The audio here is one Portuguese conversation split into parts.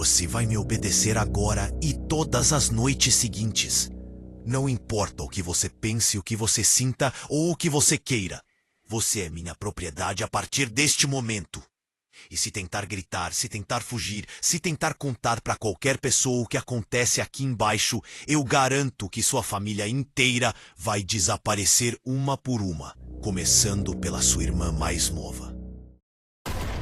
Você vai me obedecer agora e todas as noites seguintes. Não importa o que você pense, o que você sinta ou o que você queira. Você é minha propriedade a partir deste momento. E se tentar gritar, se tentar fugir, se tentar contar para qualquer pessoa o que acontece aqui embaixo, eu garanto que sua família inteira vai desaparecer uma por uma, começando pela sua irmã mais nova.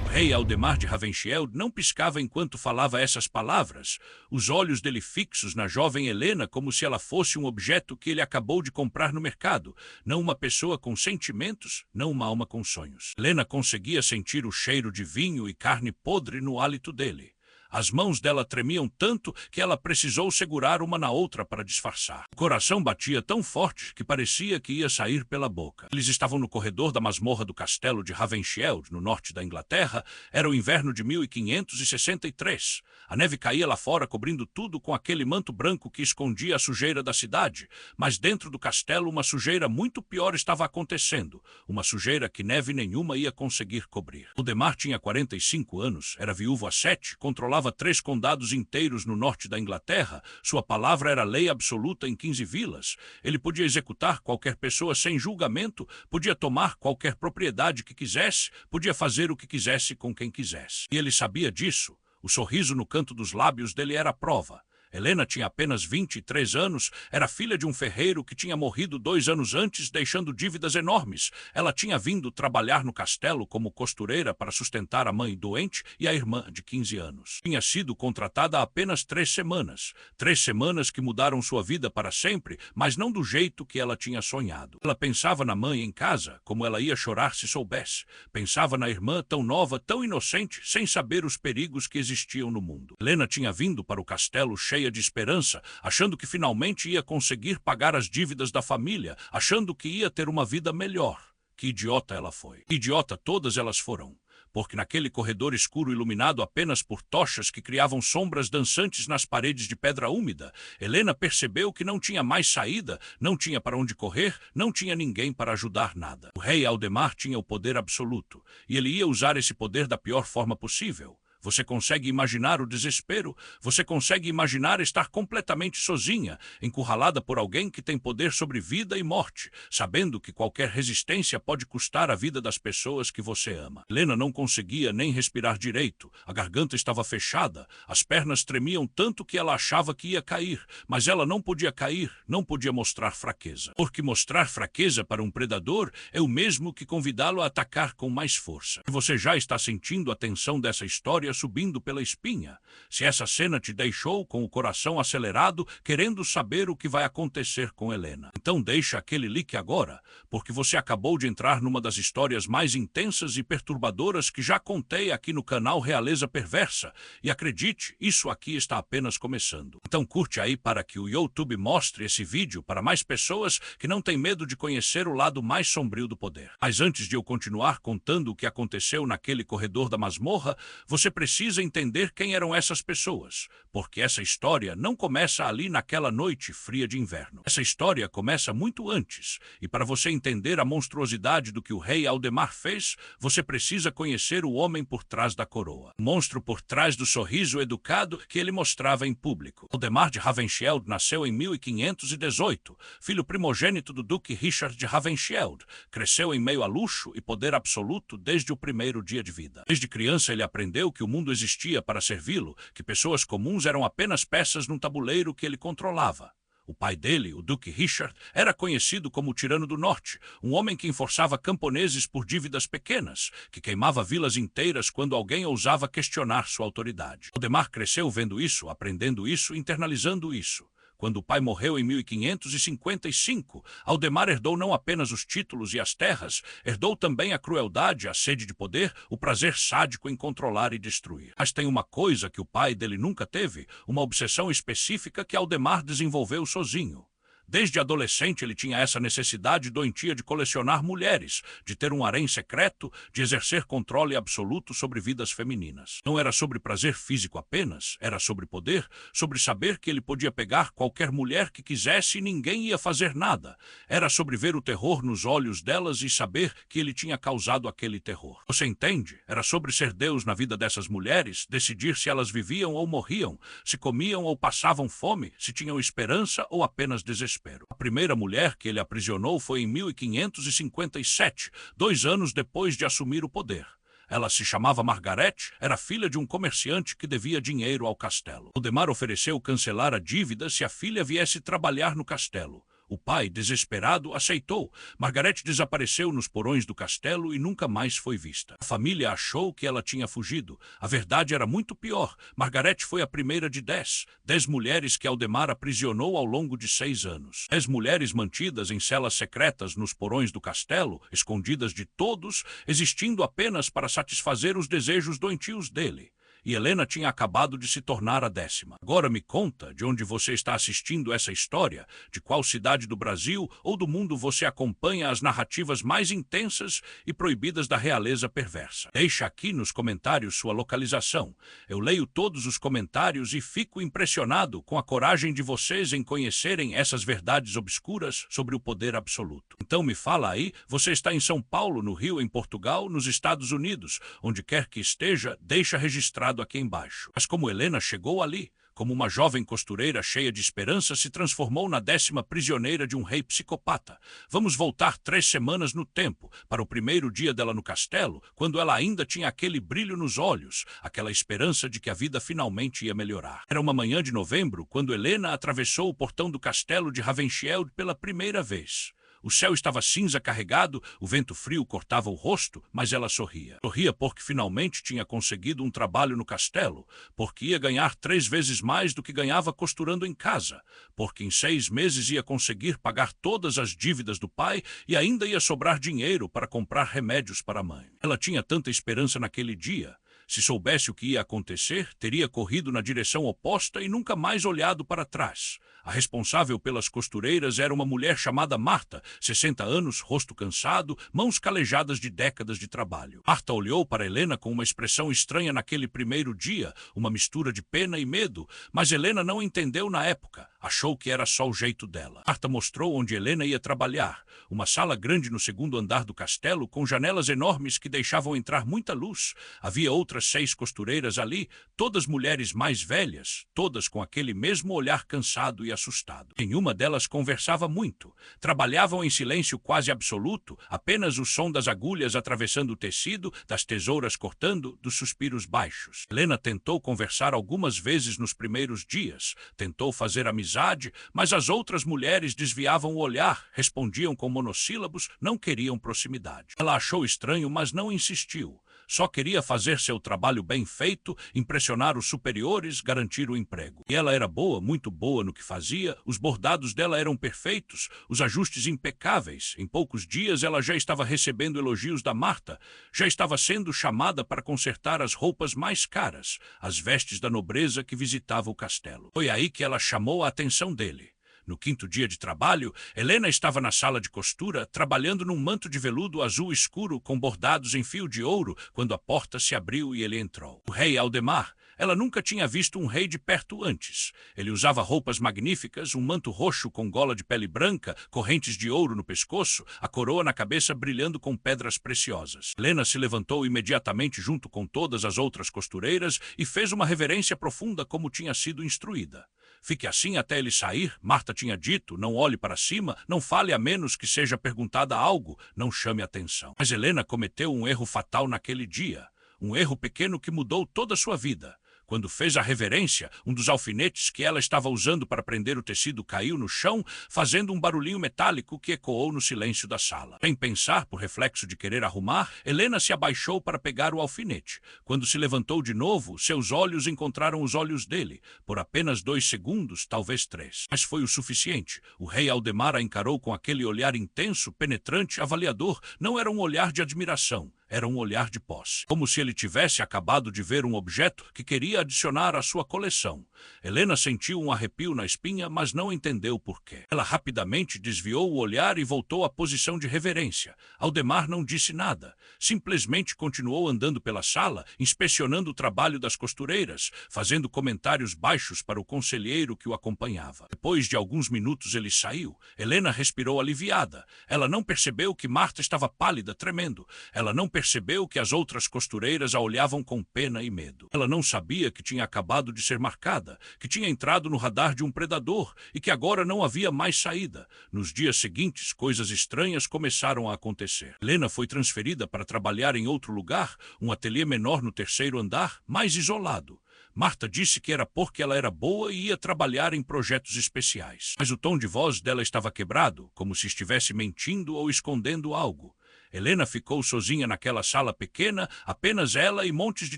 O rei Aldemar de Ravenshield não piscava enquanto falava essas palavras, os olhos dele fixos na jovem Helena como se ela fosse um objeto que ele acabou de comprar no mercado, não uma pessoa com sentimentos, não uma alma com sonhos. Helena conseguia sentir o cheiro de vinho e carne podre no hálito dele. As mãos dela tremiam tanto que ela precisou segurar uma na outra para disfarçar. O coração batia tão forte que parecia que ia sair pela boca. Eles estavam no corredor da masmorra do castelo de Ravenshield, no norte da Inglaterra. Era o inverno de 1563. A neve caía lá fora, cobrindo tudo com aquele manto branco que escondia a sujeira da cidade. Mas dentro do castelo uma sujeira muito pior estava acontecendo. Uma sujeira que neve nenhuma ia conseguir cobrir. Aldemar tinha 45 anos, era viúvo há 7, controlava 3 condados inteiros no norte da Inglaterra, sua palavra era lei absoluta em 15 vilas. Ele podia executar qualquer pessoa sem julgamento, podia tomar qualquer propriedade que quisesse, podia fazer o que quisesse com quem quisesse. E ele sabia disso. O sorriso no canto dos lábios dele era a prova. Helena tinha apenas 23 anos, era filha de um ferreiro que tinha morrido 2 anos antes, deixando dívidas enormes. Ela tinha vindo trabalhar no castelo como costureira para sustentar a mãe doente e a irmã de 15 anos. Tinha sido contratada há apenas 3 semanas. 3 semanas que mudaram sua vida para sempre, mas não do jeito que ela tinha sonhado. Ela pensava na mãe em casa, como ela ia chorar se soubesse. Pensava na irmã tão nova, tão inocente, sem saber os perigos que existiam no mundo. Helena tinha vindo para o castelo cheia de esperança, achando que finalmente ia conseguir pagar as dívidas da família, achando que ia ter uma vida melhor. Que idiota ela foi. Que idiota todas elas foram. Porque naquele corredor escuro iluminado apenas por tochas que criavam sombras dançantes nas paredes de pedra úmida, Helena percebeu que não tinha mais saída, não tinha para onde correr, não tinha ninguém para ajudar nada. O rei Aldemar tinha o poder absoluto, e ele ia usar esse poder da pior forma possível. Você consegue imaginar o desespero? Você consegue imaginar estar completamente sozinha, encurralada por alguém que tem poder sobre vida e morte, sabendo que qualquer resistência pode custar a vida das pessoas que você ama. Helena não conseguia nem respirar direito, a garganta estava fechada, as pernas tremiam tanto que ela achava que ia cair, mas ela não podia cair, não podia mostrar fraqueza. Porque mostrar fraqueza para um predador é o mesmo que convidá-lo a atacar com mais força. E você já está sentindo a tensão dessa história subindo pela espinha. Se essa cena te deixou com o coração acelerado, querendo saber o que vai acontecer com Helena, então deixa aquele like agora, porque você acabou de entrar numa das histórias mais intensas e perturbadoras que já contei aqui no canal Realeza Perversa. E acredite, isso aqui está apenas começando. Então curte aí para que o YouTube mostre esse vídeo para mais pessoas que não têm medo de conhecer o lado mais sombrio do poder. Mas antes de eu continuar contando o que aconteceu naquele corredor da masmorra, você precisa entender quem eram essas pessoas, porque essa história não começa ali naquela noite fria de inverno. Essa história começa muito antes, e para você entender a monstruosidade do que o rei Aldemar fez, você precisa conhecer o homem por trás da coroa, o monstro por trás do sorriso educado que ele mostrava em público. Aldemar de Ravenshield nasceu em 1518, filho primogênito do duque Richard de Ravenshield. Cresceu em meio a luxo e poder absoluto desde o primeiro dia de vida. Desde criança ele aprendeu que o mundo existia para servi-lo, que pessoas comuns eram apenas peças num tabuleiro que ele controlava. O pai dele, o Duque Richard, era conhecido como o Tirano do Norte, um homem que enforçava camponeses por dívidas pequenas, que queimava vilas inteiras quando alguém ousava questionar sua autoridade. Aldemar cresceu vendo isso, aprendendo isso, internalizando isso. Quando o pai morreu em 1555, Aldemar herdou não apenas os títulos e as terras, herdou também a crueldade, a sede de poder, o prazer sádico em controlar e destruir. Mas tem uma coisa que o pai dele nunca teve, uma obsessão específica que Aldemar desenvolveu sozinho. Desde adolescente ele tinha essa necessidade doentia de colecionar mulheres, de ter um harém secreto, de exercer controle absoluto sobre vidas femininas. Não era sobre prazer físico apenas, era sobre poder, sobre saber que ele podia pegar qualquer mulher que quisesse e ninguém ia fazer nada. Era sobre ver o terror nos olhos delas e saber que ele tinha causado aquele terror. Você entende? Era sobre ser Deus na vida dessas mulheres, decidir se elas viviam ou morriam, se comiam ou passavam fome, se tinham esperança ou apenas desespero. A primeira mulher que ele aprisionou foi em 1557, 2 anos depois de assumir o poder. Ela se chamava Margaret, era filha de um comerciante que devia dinheiro ao castelo. Aldemar ofereceu cancelar a dívida se a filha viesse trabalhar no castelo. O pai, desesperado, aceitou. Margaret desapareceu nos porões do castelo e nunca mais foi vista. A família achou que ela tinha fugido. A verdade era muito pior. Margaret foi a primeira de 10 mulheres que Aldemar aprisionou ao longo de 6 anos. 10 mulheres mantidas em celas secretas nos porões do castelo, escondidas de todos, existindo apenas para satisfazer os desejos doentios dele. E Helena tinha acabado de se tornar a 10ª. Agora me conta de onde você está assistindo essa história, de qual cidade do Brasil ou do mundo você acompanha as narrativas mais intensas e proibidas da realeza perversa. Deixa aqui nos comentários sua localização. Eu leio todos os comentários e fico impressionado com a coragem de vocês em conhecerem essas verdades obscuras sobre o poder absoluto. Então me fala aí, você está em São Paulo, no Rio, em Portugal, nos Estados Unidos, onde quer que esteja, deixa registrado aqui embaixo. Mas como Helena chegou ali, como uma jovem costureira cheia de esperança, se transformou na 10ª prisioneira de um rei psicopata. Vamos voltar 3 semanas no tempo, para o primeiro dia dela no castelo, quando ela ainda tinha aquele brilho nos olhos, aquela esperança de que a vida finalmente ia melhorar. Era uma manhã de novembro, quando Helena atravessou o portão do castelo de Ravenshield pela primeira vez. O céu estava cinza carregado, o vento frio cortava o rosto, mas ela sorria. Sorria porque finalmente tinha conseguido um trabalho no castelo, porque ia ganhar 3 vezes mais do que ganhava costurando em casa, porque em 6 meses ia conseguir pagar todas as dívidas do pai e ainda ia sobrar dinheiro para comprar remédios para a mãe. Ela tinha tanta esperança naquele dia. Se soubesse o que ia acontecer, teria corrido na direção oposta e nunca mais olhado para trás. A responsável pelas costureiras era uma mulher chamada Marta, 60 anos, rosto cansado, mãos calejadas de décadas de trabalho. Marta olhou para Helena com uma expressão estranha naquele primeiro dia, uma mistura de pena e medo, mas Helena não entendeu na época. Achou que era só o jeito dela. Marta mostrou onde Helena ia trabalhar. Uma sala grande no 2º andar do castelo, com janelas enormes que deixavam entrar muita luz. Havia outras 6 costureiras ali, todas mulheres mais velhas, todas com aquele mesmo olhar cansado e assustado. Nenhuma delas conversava muito. Trabalhavam em silêncio quase absoluto, apenas o som das agulhas atravessando o tecido, das tesouras cortando, dos suspiros baixos. Helena tentou conversar algumas vezes nos primeiros dias, tentou fazer amizade, mas as outras mulheres desviavam o olhar, respondiam com monossílabos, não queriam proximidade. Ela achou estranho, mas não insistiu. Só queria fazer seu trabalho bem feito, impressionar os superiores, garantir o emprego. E ela era boa, muito boa no que fazia, os bordados dela eram perfeitos, os ajustes impecáveis. Em poucos dias ela já estava recebendo elogios da Marta, já estava sendo chamada para consertar as roupas mais caras, as vestes da nobreza que visitava o castelo. Foi aí que ela chamou a atenção dele. No 5º dia de trabalho, Helena estava na sala de costura, trabalhando num manto de veludo azul escuro com bordados em fio de ouro, quando a porta se abriu e ele entrou. O rei Aldemar. Ela nunca tinha visto um rei de perto antes. Ele usava roupas magníficas, um manto roxo com gola de pele branca, correntes de ouro no pescoço, a coroa na cabeça brilhando com pedras preciosas. Helena se levantou imediatamente junto com todas as outras costureiras e fez uma reverência profunda como tinha sido instruída. Fique assim até ele sair, Marta tinha dito, não olhe para cima, não fale a menos que seja perguntada algo, não chame atenção. Mas Helena cometeu um erro fatal naquele dia, um erro pequeno que mudou toda a sua vida. Quando fez a reverência, um dos alfinetes que ela estava usando para prender o tecido caiu no chão, fazendo um barulhinho metálico que ecoou no silêncio da sala. Sem pensar, por reflexo de querer arrumar, Helena se abaixou para pegar o alfinete. Quando se levantou de novo, seus olhos encontraram os olhos dele. Por apenas 2 segundos, talvez 3. Mas foi o suficiente. O rei Aldemar a encarou com aquele olhar intenso, penetrante, avaliador. Não era um olhar de admiração. Era um olhar de posse, como se ele tivesse acabado de ver um objeto que queria adicionar à sua coleção. Helena sentiu um arrepio na espinha, mas não entendeu por quê. Ela rapidamente desviou o olhar e voltou à posição de reverência. Aldemar não disse nada. Simplesmente continuou andando pela sala, inspecionando o trabalho das costureiras, fazendo comentários baixos para o conselheiro que o acompanhava. Depois de alguns minutos ele saiu. Helena respirou aliviada. Ela não percebeu que Marta estava pálida, tremendo. Ela não percebeu que as outras costureiras a olhavam com pena e medo. Ela não sabia que tinha acabado de ser marcada, que tinha entrado no radar de um predador e que agora não havia mais saída. Nos dias seguintes, coisas estranhas começaram a acontecer. Helena foi transferida para trabalhar em outro lugar, um ateliê menor no terceiro andar, mais isolado. Marta disse que era porque ela era boa e ia trabalhar em projetos especiais. Mas o tom de voz dela estava quebrado, como se estivesse mentindo ou escondendo algo. Helena ficou sozinha naquela sala pequena, apenas ela e montes de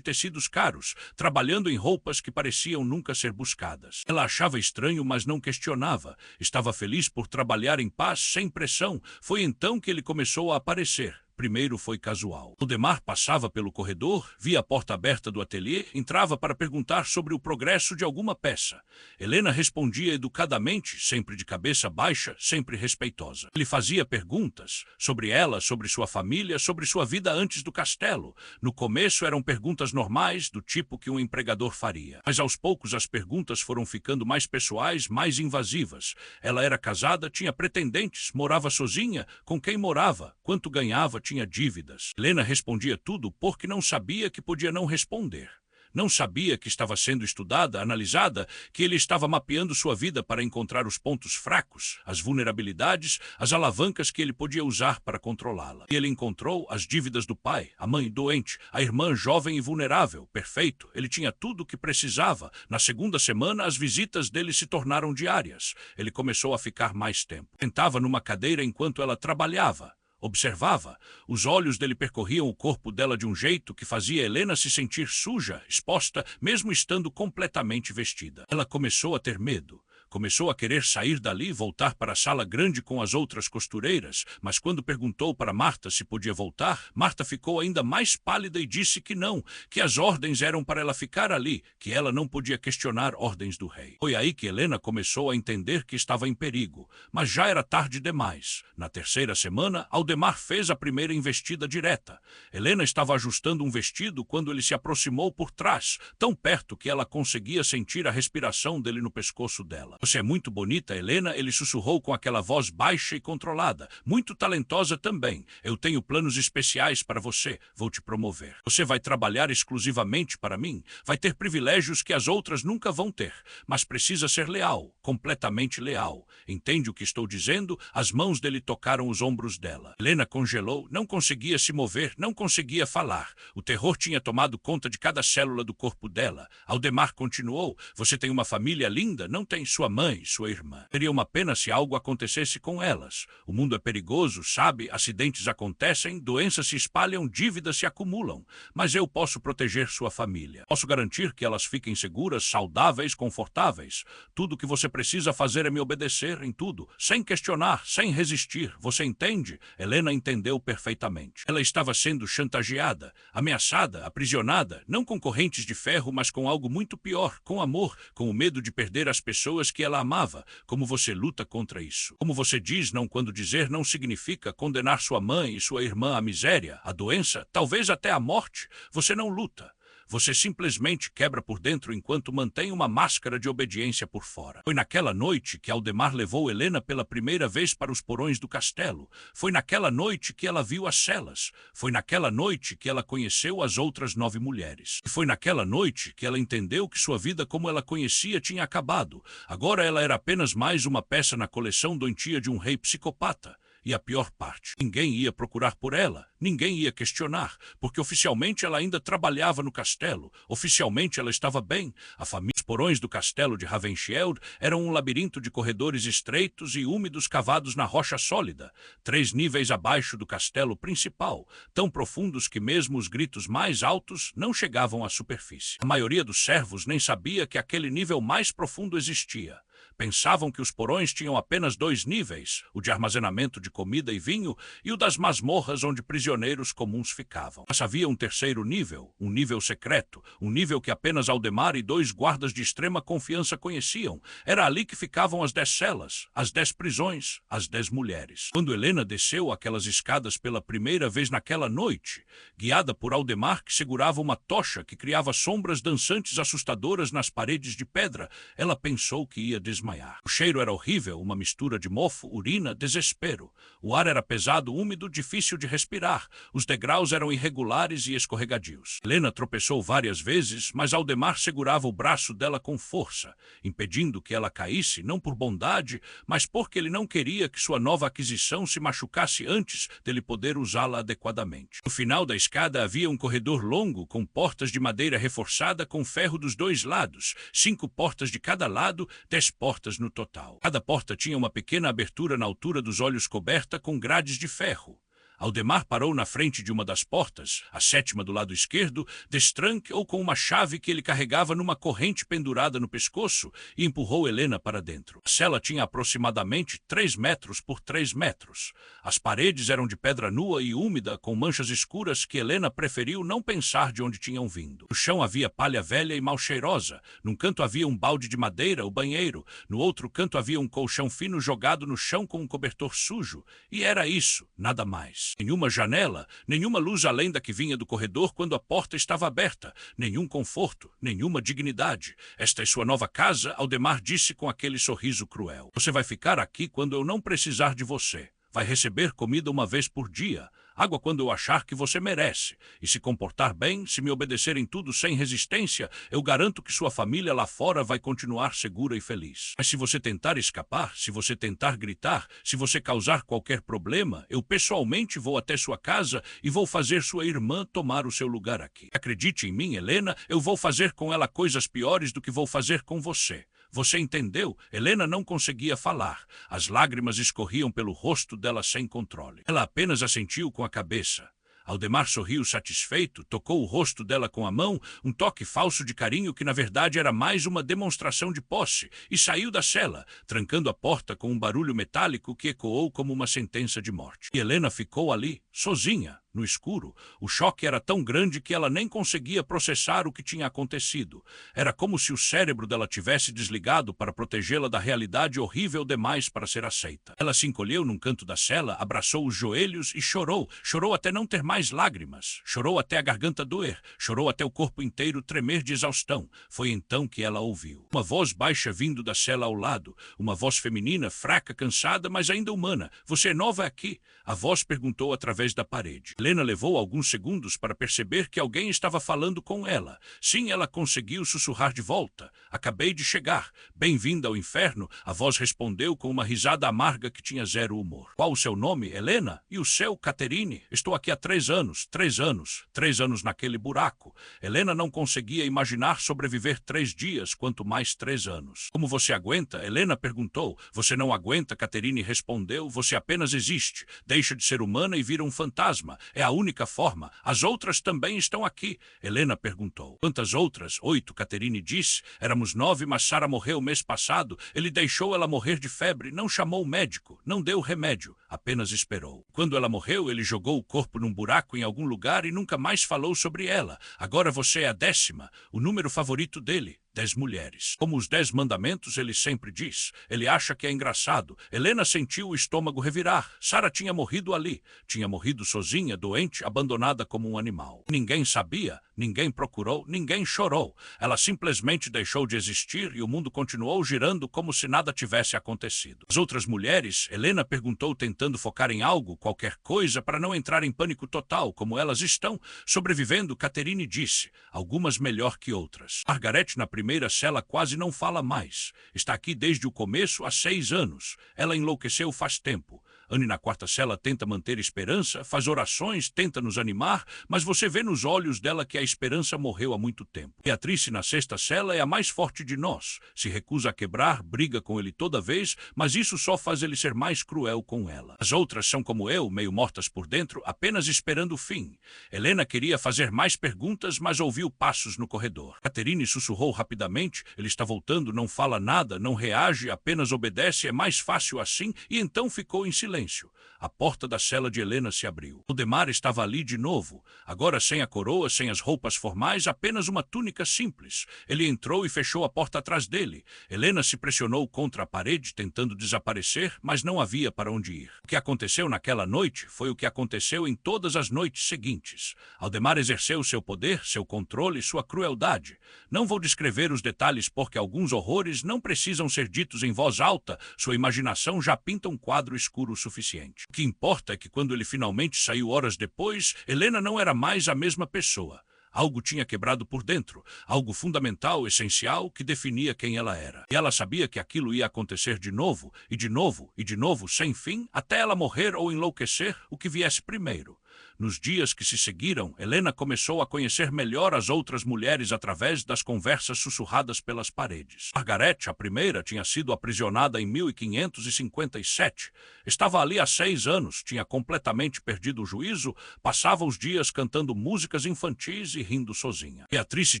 tecidos caros, trabalhando em roupas que pareciam nunca ser buscadas. Ela achava estranho, mas não questionava. Estava feliz por trabalhar em paz, sem pressão. Foi então que ele começou a aparecer. Primeiro foi casual. Aldemar passava pelo corredor, via a porta aberta do ateliê, entrava para perguntar sobre o progresso de alguma peça. Helena respondia educadamente, sempre de cabeça baixa, sempre respeitosa. Ele fazia perguntas sobre ela, sobre sua família, sobre sua vida antes do castelo. No começo eram perguntas normais, do tipo que um empregador faria. Mas aos poucos as perguntas foram ficando mais pessoais, mais invasivas. Ela era casada, tinha pretendentes, morava sozinha, com quem morava, quanto ganhava, tinha dívidas. Helena respondia tudo porque não sabia que podia não responder. Não sabia que estava sendo estudada, analisada, que ele estava mapeando sua vida para encontrar os pontos fracos, as vulnerabilidades, as alavancas que ele podia usar para controlá-la. E ele encontrou as dívidas do pai, a mãe doente, a irmã jovem e vulnerável. Perfeito, ele tinha tudo o que precisava. Na segunda semana, as visitas dele se tornaram diárias. Ele começou a ficar mais tempo. Sentava numa cadeira enquanto ela trabalhava. Observava. Os olhos dele percorriam o corpo dela de um jeito que fazia Helena se sentir suja, exposta, mesmo estando completamente vestida. Ela começou a ter medo. Começou a querer sair dali e voltar para a sala grande com as outras costureiras, mas quando perguntou para Marta se podia voltar, Marta ficou ainda mais pálida e disse que não, que as ordens eram para ela ficar ali, que ela não podia questionar ordens do rei. Foi aí que Helena começou a entender que estava em perigo, mas já era tarde demais. Na terceira semana, Aldemar fez a primeira investida direta. Helena estava ajustando um vestido quando ele se aproximou por trás, tão perto que ela conseguia sentir a respiração dele no pescoço dela. Você é muito bonita, Helena, ele sussurrou com aquela voz baixa e controlada. Muito talentosa também. Eu tenho planos especiais para você. Vou te promover. Você vai trabalhar exclusivamente para mim. Vai ter privilégios que as outras nunca vão ter. Mas precisa ser leal, completamente leal. Entende o que estou dizendo? As mãos dele tocaram os ombros dela. Helena congelou, não conseguia se mover, não conseguia falar. O terror tinha tomado conta de cada célula do corpo dela. Aldemar continuou. Você tem uma família linda? Não tem sua mãe, sua irmã. Seria uma pena se algo acontecesse com elas. O mundo é perigoso, sabe? Acidentes acontecem, doenças se espalham, dívidas se acumulam. Mas eu posso proteger sua família. Posso garantir que elas fiquem seguras, saudáveis, confortáveis. Tudo o que você precisa fazer é me obedecer em tudo, sem questionar, sem resistir. Você entende? Helena entendeu perfeitamente. Ela estava sendo chantageada, ameaçada, aprisionada, não com correntes de ferro, mas com algo muito pior, com amor, com o medo de perder as pessoas que ela amava. Como você luta contra isso? Como você diz não quando dizer não significa condenar sua mãe e sua irmã à miséria, à doença, talvez até à morte? Você não luta. Você simplesmente quebra por dentro enquanto mantém uma máscara de obediência por fora. Foi naquela noite que Aldemar levou Helena pela primeira vez para os porões do castelo. Foi naquela noite que ela viu as celas. Foi naquela noite que ela conheceu as outras 9 mulheres. E foi naquela noite que ela entendeu que sua vida como ela conhecia tinha acabado. Agora ela era apenas mais uma peça na coleção doentia de um rei psicopata. E a pior parte, ninguém ia procurar por ela, ninguém ia questionar, porque oficialmente ela ainda trabalhava no castelo, oficialmente ela estava bem. A família, os porões do castelo de Ravenshield eram um labirinto de corredores estreitos e úmidos cavados na rocha sólida, 3 níveis abaixo do castelo principal, tão profundos que mesmo os gritos mais altos não chegavam à superfície. A maioria dos servos nem sabia que aquele nível mais profundo existia. Pensavam que os porões tinham apenas 2 níveis, o de armazenamento de comida e vinho e o das masmorras onde prisioneiros comuns ficavam. Mas havia um terceiro nível, um nível secreto, um nível que apenas Aldemar e 2 guardas de extrema confiança conheciam. Era ali que ficavam as 10 celas, as 10 prisões, as 10 mulheres. Quando Helena desceu aquelas escadas pela primeira vez naquela noite, guiada por Aldemar, que segurava uma tocha que criava sombras dançantes assustadoras nas paredes de pedra, ela pensou que ia desmaiar. O cheiro era horrível, uma mistura de mofo, urina, desespero. O ar era pesado, úmido, difícil de respirar. Os degraus eram irregulares e escorregadios. Helena tropeçou várias vezes, mas Aldemar segurava o braço dela com força, impedindo que ela caísse, não por bondade, mas porque ele não queria que sua nova aquisição se machucasse antes dele poder usá-la adequadamente. No final da escada havia um corredor longo, com portas de madeira reforçada com ferro dos 2 lados, 5 portas de cada lado, 10 portas no total. Cada porta tinha uma pequena abertura na altura dos olhos coberta com grades de ferro. Aldemar parou na frente de uma das portas, a 7ª do lado esquerdo, destranque ou com uma chave que ele carregava numa corrente pendurada no pescoço e empurrou Helena para dentro. A cela tinha aproximadamente 3 metros por 3 metros. As paredes eram de pedra nua e úmida, com manchas escuras que Helena preferiu não pensar de onde tinham vindo. No chão havia palha velha e mal cheirosa. Num canto havia um balde de madeira, o banheiro. No outro canto havia um colchão fino jogado no chão com um cobertor sujo. E era isso, nada mais. Nenhuma janela, nenhuma luz além da que vinha do corredor quando a porta estava aberta, nenhum conforto, nenhuma dignidade. Esta é sua nova casa, Aldemar disse com aquele sorriso cruel. Você vai ficar aqui quando eu não precisar de você. Vai receber comida uma vez por dia, água quando eu achar que você merece. E se comportar bem, se me obedecer em tudo sem resistência, eu garanto que sua família lá fora vai continuar segura e feliz. Mas se você tentar escapar, se você tentar gritar, se você causar qualquer problema, eu pessoalmente vou até sua casa e vou fazer sua irmã tomar o seu lugar aqui. Acredite em mim, Helena, eu vou fazer com ela coisas piores do que vou fazer com você. Você entendeu? Helena não conseguia falar. As lágrimas escorriam pelo rosto dela sem controle. Ela apenas assentiu com a cabeça. Aldemar sorriu satisfeito, tocou o rosto dela com a mão, um toque falso de carinho que na verdade era mais uma demonstração de posse, e saiu da cela, trancando a porta com um barulho metálico que ecoou como uma sentença de morte. E Helena ficou ali, sozinha, no escuro. O choque era tão grande que ela nem conseguia processar o que tinha acontecido. Era como se o cérebro dela tivesse desligado para protegê-la da realidade horrível demais para ser aceita. Ela se encolheu num canto da cela, abraçou os joelhos e chorou. Chorou até não ter mais lágrimas. Chorou até a garganta doer. Chorou até o corpo inteiro tremer de exaustão. Foi então que ela ouviu uma voz baixa vindo da cela ao lado. Uma voz feminina, fraca, cansada, mas ainda humana. Você é nova aqui? A voz perguntou através da parede. Helena levou alguns segundos para perceber que alguém estava falando com ela. Sim, ela conseguiu sussurrar de volta. Acabei de chegar. Bem-vinda ao inferno, a voz respondeu com uma risada amarga que tinha zero humor. Qual o seu nome, Helena? E o seu, Caterine? Estou aqui há 3 anos. 3 anos. 3 anos naquele buraco. Helena não conseguia imaginar sobreviver 3 dias, quanto mais 3 anos. Como você aguenta? Helena perguntou. Você não aguenta, Caterine respondeu. Você apenas existe. Deixa de ser humana e vira um fantasma. É a única forma. As outras também estão aqui. Helena perguntou. Quantas outras? 8, Caterine disse. Éramos 9, mas Sara morreu mês passado. Ele deixou ela morrer de febre, não chamou o médico, não deu remédio, apenas esperou. Quando ela morreu, ele jogou o corpo num buraco em algum lugar e nunca mais falou sobre ela. Agora você é a 10ª, o número favorito dele. 10 mulheres. Como os 10 mandamentos, ele sempre diz. Ele acha que é engraçado. Helena sentiu o estômago revirar. Sara tinha morrido ali. Tinha morrido sozinha, doente, abandonada como um animal. Ninguém sabia, ninguém procurou, ninguém chorou. Ela simplesmente deixou de existir e o mundo continuou girando como se nada tivesse acontecido. As outras mulheres, Helena perguntou tentando focar em algo, qualquer coisa, para não entrar em pânico total, como elas estão. Sobrevivendo, Caterine disse. Algumas melhor que outras. Margaret, na primeira cela, quase não fala mais. Está aqui desde o começo há 6 anos. Ela enlouqueceu faz tempo. Anne na quarta cela tenta manter esperança, faz orações, tenta nos animar, mas você vê nos olhos dela que a esperança morreu há muito tempo. Beatrice na sexta cela é a mais forte de nós. Se recusa a quebrar, briga com ele toda vez, mas isso só faz ele ser mais cruel com ela. As outras são como eu, meio mortas por dentro, apenas esperando o fim. Helena queria fazer mais perguntas, mas ouviu passos no corredor. Catherine sussurrou rapidamente, ele está voltando, não fala nada, não reage, apenas obedece, é mais fácil assim, e então ficou em silêncio. A porta da cela de Helena se abriu. Aldemar estava ali de novo, agora sem a coroa, sem as roupas formais, apenas uma túnica simples. Ele entrou e fechou a porta atrás dele. Helena se pressionou contra a parede, tentando desaparecer, mas não havia para onde ir. O que aconteceu naquela noite foi o que aconteceu em todas as noites seguintes. Aldemar exerceu seu poder, seu controle, sua crueldade. Não vou descrever os detalhes porque alguns horrores não precisam ser ditos em voz alta, sua imaginação já pinta um quadro escuro o suficiente. O que importa é que quando ele finalmente saiu horas depois, Helena não era mais a mesma pessoa. Algo tinha quebrado por dentro, algo fundamental, essencial, que definia quem ela era. E ela sabia que aquilo ia acontecer de novo, e de novo, e de novo, sem fim, até ela morrer ou enlouquecer, o que viesse primeiro. Nos dias que se seguiram, Helena começou a conhecer melhor as outras mulheres através das conversas sussurradas pelas paredes. Margaret, a primeira, tinha sido aprisionada em 1557. Estava ali há 6 anos, tinha completamente perdido o juízo, passava os dias cantando músicas infantis e rindo sozinha. Beatrice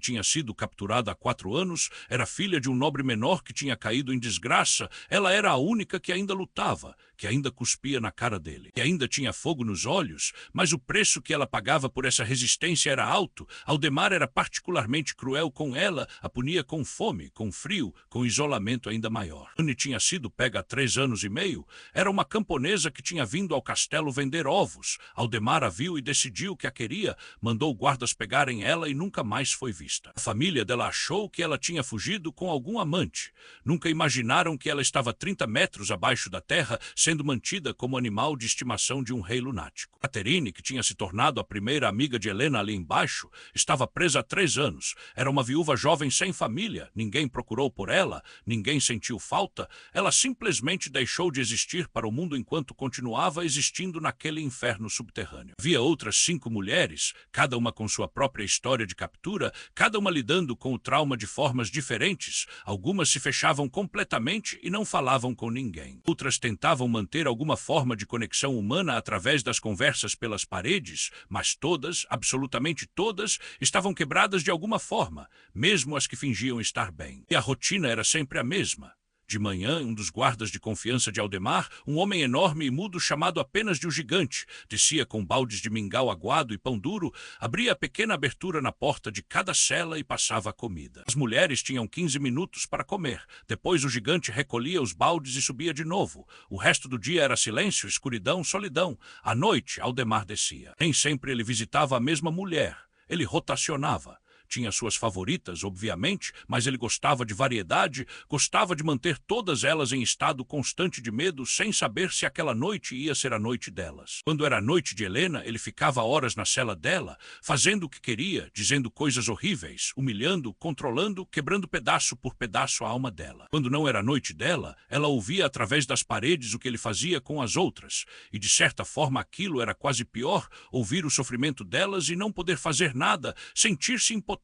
tinha sido capturada há 4 anos, era filha de um nobre menor que tinha caído em desgraça. Ela era a única que ainda lutava, que ainda cuspia na cara dele, que ainda tinha fogo nos olhos, mas o preço que ela pagava por essa resistência era alto. Aldemar era particularmente cruel com ela, a punia com fome, com frio, com isolamento ainda maior. Anne tinha sido pega há 3 anos e meio. Era uma camponesa que tinha vindo ao castelo vender ovos. Aldemar a viu e decidiu que a queria, mandou guardas pegarem ela e nunca mais foi vista. A família dela achou que ela tinha fugido com algum amante. Nunca imaginaram que ela estava 30 metros abaixo da terra, sendo mantida como animal de estimação de um rei lunático. Catherine, que tinha se tornado a primeira amiga de Helena ali embaixo, estava presa há 3 anos. Era uma viúva jovem sem família. Ninguém procurou por ela, ninguém sentiu falta. Ela simplesmente deixou de existir para o mundo enquanto continuava existindo naquele inferno subterrâneo. Havia outras 5 mulheres, cada uma com sua própria história de captura, cada uma lidando com o trauma de formas diferentes. Algumas se fechavam completamente e não falavam com ninguém. Outras tentavam manter alguma forma de conexão humana através das conversas pelas paredes, mas todas, absolutamente todas, estavam quebradas de alguma forma, mesmo as que fingiam estar bem. E a rotina era sempre a mesma. De manhã, um dos guardas de confiança de Aldemar, um homem enorme e mudo chamado apenas de o Gigante, descia com baldes de mingau aguado e pão duro, abria a pequena abertura na porta de cada cela e passava a comida. As mulheres tinham 15 minutos para comer. Depois o Gigante recolhia os baldes e subia de novo. O resto do dia era silêncio, escuridão, solidão. À noite, Aldemar descia. Nem sempre ele visitava a mesma mulher. Ele rotacionava. Tinha suas favoritas, obviamente, mas ele gostava de variedade, gostava de manter todas elas em estado constante de medo, sem saber se aquela noite ia ser a noite delas. Quando era a noite de Helena, ele ficava horas na cela dela, fazendo o que queria, dizendo coisas horríveis, humilhando, controlando, quebrando pedaço por pedaço a alma dela. Quando não era a noite dela, ela ouvia através das paredes o que ele fazia com as outras, e de certa forma aquilo era quase pior, ouvir o sofrimento delas e não poder fazer nada, sentir-se impotente,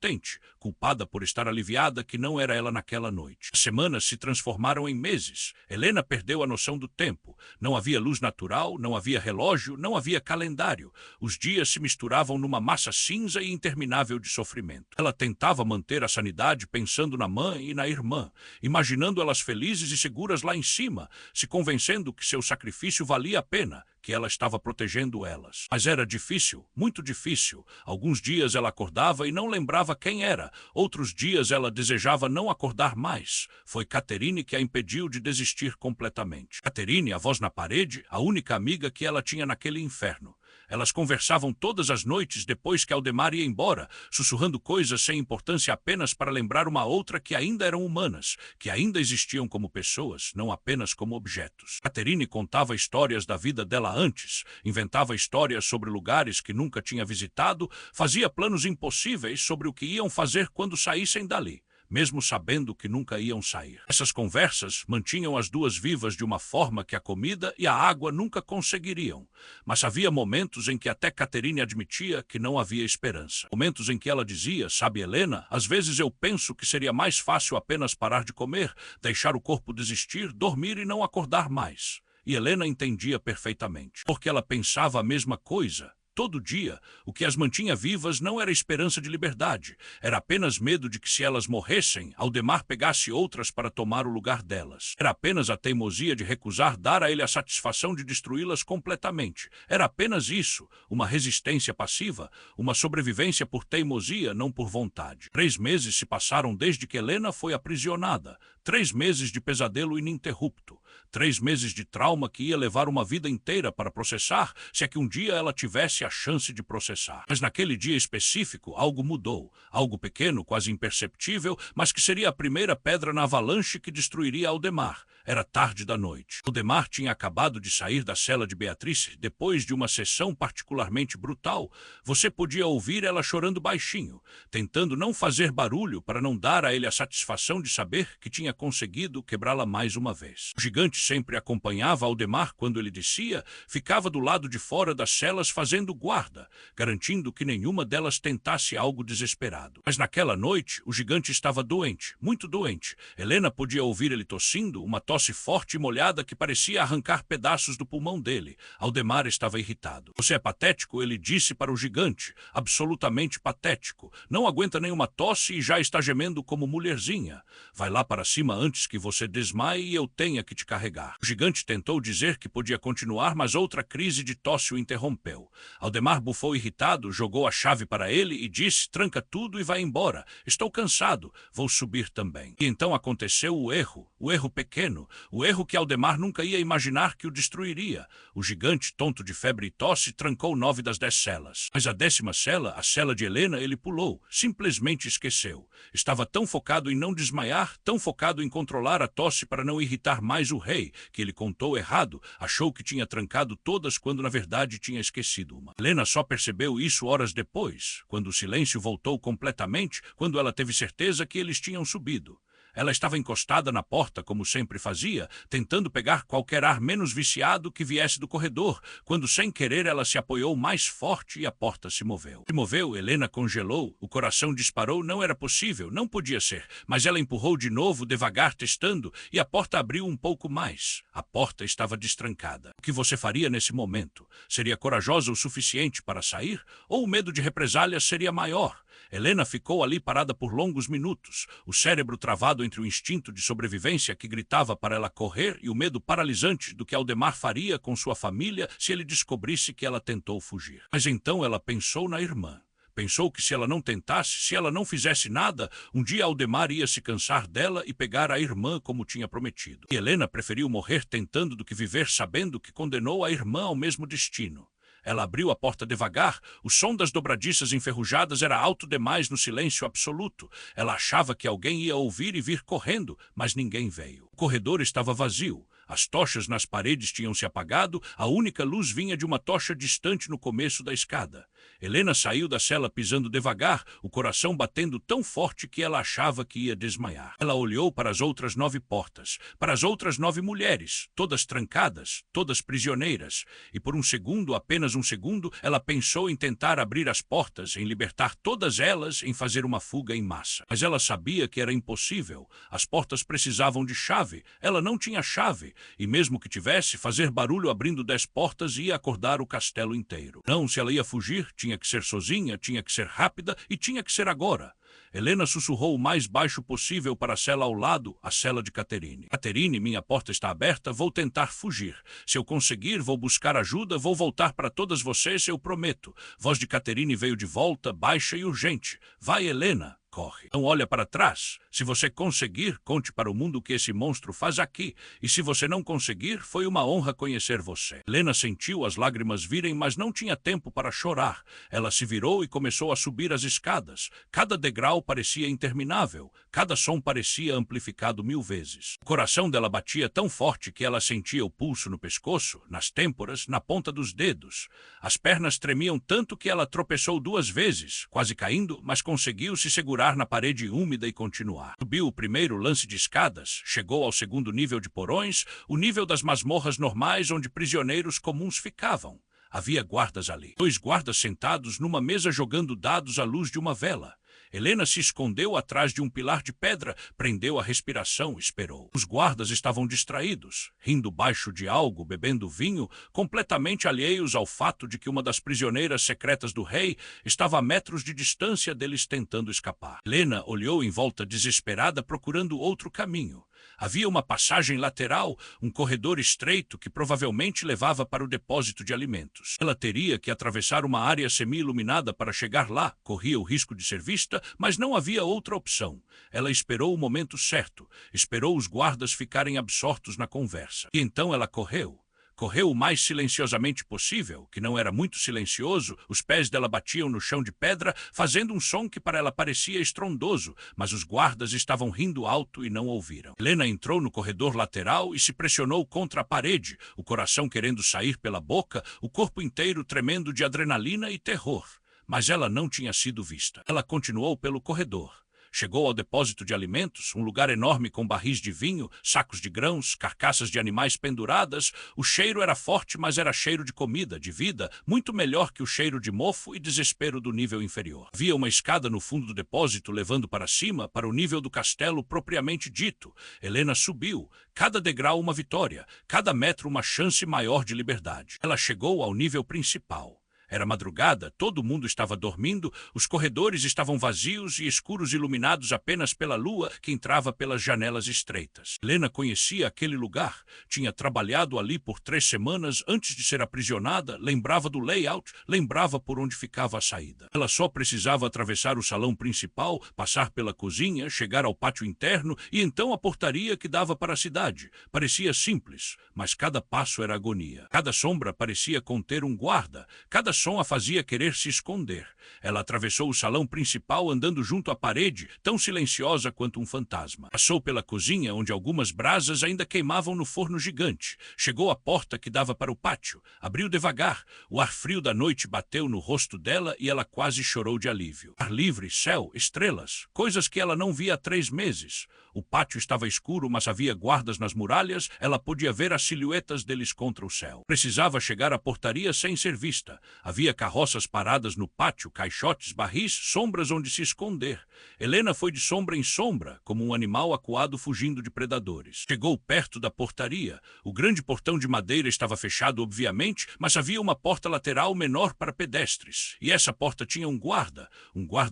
culpada por estar aliviada que não era ela naquela noite. As semanas se transformaram em meses. Helena perdeu a noção do tempo. Não havia luz natural, não havia relógio, não havia calendário. Os dias se misturavam numa massa cinza e interminável de sofrimento. Ela tentava manter a sanidade pensando na mãe e na irmã, imaginando elas felizes e seguras lá em cima, se convencendo que seu sacrifício valia a pena, que ela estava protegendo elas. Mas era difícil, muito difícil. Alguns dias ela acordava e não lembrava quem era. Outros dias ela desejava não acordar mais. Foi Catherine que a impediu de desistir completamente. Catherine, a voz na parede, a única amiga que ela tinha naquele inferno. Elas conversavam todas as noites depois que Aldemar ia embora, sussurrando coisas sem importância apenas para lembrar uma outra que ainda eram humanas, que ainda existiam como pessoas, não apenas como objetos. Catherine contava histórias da vida dela antes, inventava histórias sobre lugares que nunca tinha visitado, fazia planos impossíveis sobre o que iam fazer quando saíssem dali. mesmo sabendo que nunca iam sair. Essas conversas mantinham as duas vivas de uma forma que a comida e a água nunca conseguiriam. Mas havia momentos em que até Catherine admitia que não havia esperança. Momentos em que ela dizia, sabe, Helena, às vezes eu penso que seria mais fácil apenas parar de comer, deixar o corpo desistir, dormir e não acordar mais. E Helena entendia perfeitamente, porque ela pensava a mesma coisa. Todo dia, o que as mantinha vivas não era esperança de liberdade, era apenas medo de que se elas morressem, Aldemar pegasse outras para tomar o lugar delas. Era apenas a teimosia de recusar dar a ele a satisfação de destruí-las completamente. Era apenas isso, uma resistência passiva, uma sobrevivência por teimosia, não por vontade. 3 meses se passaram desde que Helena foi aprisionada. 3 meses de pesadelo ininterrupto. 3 meses de trauma que ia levar uma vida inteira para processar, se é que um dia ela tivesse a chance de processar. Mas naquele dia específico, algo mudou. Algo pequeno, quase imperceptível, mas que seria a primeira pedra na avalanche que destruiria Aldemar. Era tarde da noite. Aldemar tinha acabado de sair da cela de Beatrice depois de uma sessão particularmente brutal. Você podia ouvir ela chorando baixinho, tentando não fazer barulho para não dar a ele a satisfação de saber que tinha conseguido quebrá-la mais uma vez. O gigante sempre acompanhava Aldemar quando ele descia, ficava do lado de fora das celas fazendo guarda, garantindo que nenhuma delas tentasse algo desesperado. Mas naquela noite, o gigante estava doente, muito doente. Helena podia ouvir ele tossindo, uma tosse forte e molhada que parecia arrancar pedaços do pulmão dele. Aldemar estava irritado. Você é patético, ele disse para o gigante. Absolutamente patético. Não aguenta nenhuma tosse e já está gemendo como mulherzinha. Vai lá para cima antes que você desmaie e eu tenha que te carregar. O gigante tentou dizer que podia continuar, mas outra crise de tosse o interrompeu. Aldemar bufou irritado, jogou a chave para ele e disse, tranca tudo e vai embora. Estou cansado, vou subir também. E então aconteceu o erro pequeno, o erro que Aldemar nunca ia imaginar que o destruiria. O gigante, tonto de febre e tosse, trancou 9 das 10 celas. Mas a 10ª cela, a cela de Helena, ele pulou, simplesmente esqueceu. Estava tão focado em não desmaiar, tão focado em controlar a tosse para não irritar mais o rei, que ele contou errado, achou que tinha trancado todas quando na verdade tinha esquecido uma. Helena só percebeu isso horas depois, quando o silêncio voltou completamente, quando ela teve certeza que eles tinham subido. Ela estava encostada na porta, como sempre fazia, tentando pegar qualquer ar menos viciado que viesse do corredor, quando sem querer ela se apoiou mais forte e a porta se moveu. Se moveu, Helena congelou, o coração disparou, não era possível, não podia ser, mas ela empurrou de novo, devagar, testando, e a porta abriu um pouco mais. A porta estava destrancada. O que você faria nesse momento? Seria corajosa o suficiente para sair? Ou o medo de represálias seria maior? Helena ficou ali parada por longos minutos, o cérebro travado entre o instinto de sobrevivência que gritava para ela correr e o medo paralisante do que Aldemar faria com sua família se ele descobrisse que ela tentou fugir. Mas então ela pensou na irmã. Pensou que se ela não tentasse, se ela não fizesse nada, um dia Aldemar ia se cansar dela e pegar a irmã como tinha prometido. E Helena preferiu morrer tentando do que viver sabendo que condenou a irmã ao mesmo destino. Ela abriu a porta devagar, o som das dobradiças enferrujadas era alto demais no silêncio absoluto. Ela achava que alguém ia ouvir e vir correndo, mas ninguém veio. O corredor estava vazio. As tochas nas paredes tinham se apagado, a única luz vinha de uma tocha distante no começo da escada. Helena saiu da cela pisando devagar, o coração batendo tão forte que ela achava que ia desmaiar. Ela olhou para as outras 9 portas, para as outras 9 mulheres, todas trancadas, todas prisioneiras, e por um segundo, apenas um segundo, ela pensou em tentar abrir as portas, em libertar todas elas, em fazer uma fuga em massa. Mas ela sabia que era impossível. As portas precisavam de chave. Ela não tinha chave, e mesmo que tivesse, fazer barulho abrindo 10 portas ia acordar o castelo inteiro. Não, se ela ia fugir, tinha que ser sozinha, tinha que ser rápida e tinha que ser agora. Helena sussurrou o mais baixo possível para a cela ao lado, a cela de Catherine. Catherine, minha porta está aberta, vou tentar fugir. Se eu conseguir, vou buscar ajuda, vou voltar para todas vocês, eu prometo. Voz de Catherine veio de volta, baixa e urgente. Vai, Helena. Corre. Não olha para trás. Se você conseguir, conte para o mundo o que esse monstro faz aqui. E se você não conseguir, foi uma honra conhecer você. Helena sentiu as lágrimas virem, mas não tinha tempo para chorar. Ela se virou e começou a subir as escadas. Cada degrau parecia interminável. Cada som parecia amplificado 1000 vezes. O coração dela batia tão forte que ela sentia o pulso no pescoço, nas têmporas, na ponta dos dedos. As pernas tremiam tanto que ela tropeçou 2 vezes, quase caindo, mas conseguiu se segurar furar na parede úmida e continuar. Subiu o primeiro lance de escadas, chegou ao segundo nível de porões, o nível das masmorras normais onde prisioneiros comuns ficavam. Havia guardas ali. 2 guardas sentados numa mesa jogando dados à luz de uma vela. Helena se escondeu atrás de um pilar de pedra, prendeu a respiração, esperou. Os guardas estavam distraídos, rindo baixo de algo, bebendo vinho, completamente alheios ao fato de que uma das prisioneiras secretas do rei estava a metros de distância deles tentando escapar. Helena olhou em volta desesperada, procurando outro caminho. Havia uma passagem lateral, um corredor estreito que provavelmente levava para o depósito de alimentos. Ela teria que atravessar uma área semi-iluminada para chegar lá, corria o risco de ser vista, mas não havia outra opção. Ela esperou o momento certo, esperou os guardas ficarem absortos na conversa. E então ela correu. Correu o mais silenciosamente possível, que não era muito silencioso, os pés dela batiam no chão de pedra, fazendo um som que para ela parecia estrondoso, mas os guardas estavam rindo alto e não ouviram. Helena entrou no corredor lateral e se pressionou contra a parede, o coração querendo sair pela boca, o corpo inteiro tremendo de adrenalina e terror. Mas ela não tinha sido vista. Ela continuou pelo corredor. Chegou ao depósito de alimentos, um lugar enorme com barris de vinho, sacos de grãos, carcaças de animais penduradas. O cheiro era forte, mas era cheiro de comida, de vida, muito melhor que o cheiro de mofo e desespero do nível inferior. Havia uma escada no fundo do depósito levando para cima, para o nível do castelo propriamente dito. Helena subiu, cada degrau uma vitória, cada metro uma chance maior de liberdade. Ela chegou ao nível principal. Era madrugada, todo mundo estava dormindo, os corredores estavam vazios e escuros, iluminados apenas pela lua que entrava pelas janelas estreitas. Helena conhecia aquele lugar, tinha trabalhado ali por 3 semanas antes de ser aprisionada, lembrava do layout, lembrava por onde ficava a saída. Ela só precisava atravessar o salão principal, passar pela cozinha, chegar ao pátio interno e então a portaria que dava para a cidade. Parecia simples, mas cada passo era agonia. Cada sombra parecia conter um guarda, cada som a fazia querer se esconder. Ela atravessou o salão principal andando junto à parede, tão silenciosa quanto um fantasma. Passou pela cozinha, onde algumas brasas ainda queimavam no forno gigante. Chegou à porta que dava para o pátio. Abriu devagar. O ar frio da noite bateu no rosto dela e ela quase chorou de alívio. Ar livre, céu, estrelas, coisas que ela não via há 3 meses. O pátio estava escuro, mas havia guardas nas muralhas. Ela podia ver as silhuetas deles contra o céu. Precisava chegar à portaria sem ser vista. Havia carroças paradas no pátio, caixotes, barris, sombras onde se esconder. Helena foi de sombra em sombra, como um animal acuado fugindo de predadores. Chegou perto da portaria. O grande portão de madeira estava fechado, obviamente, mas havia uma porta lateral menor para pedestres. E essa porta tinha um guarda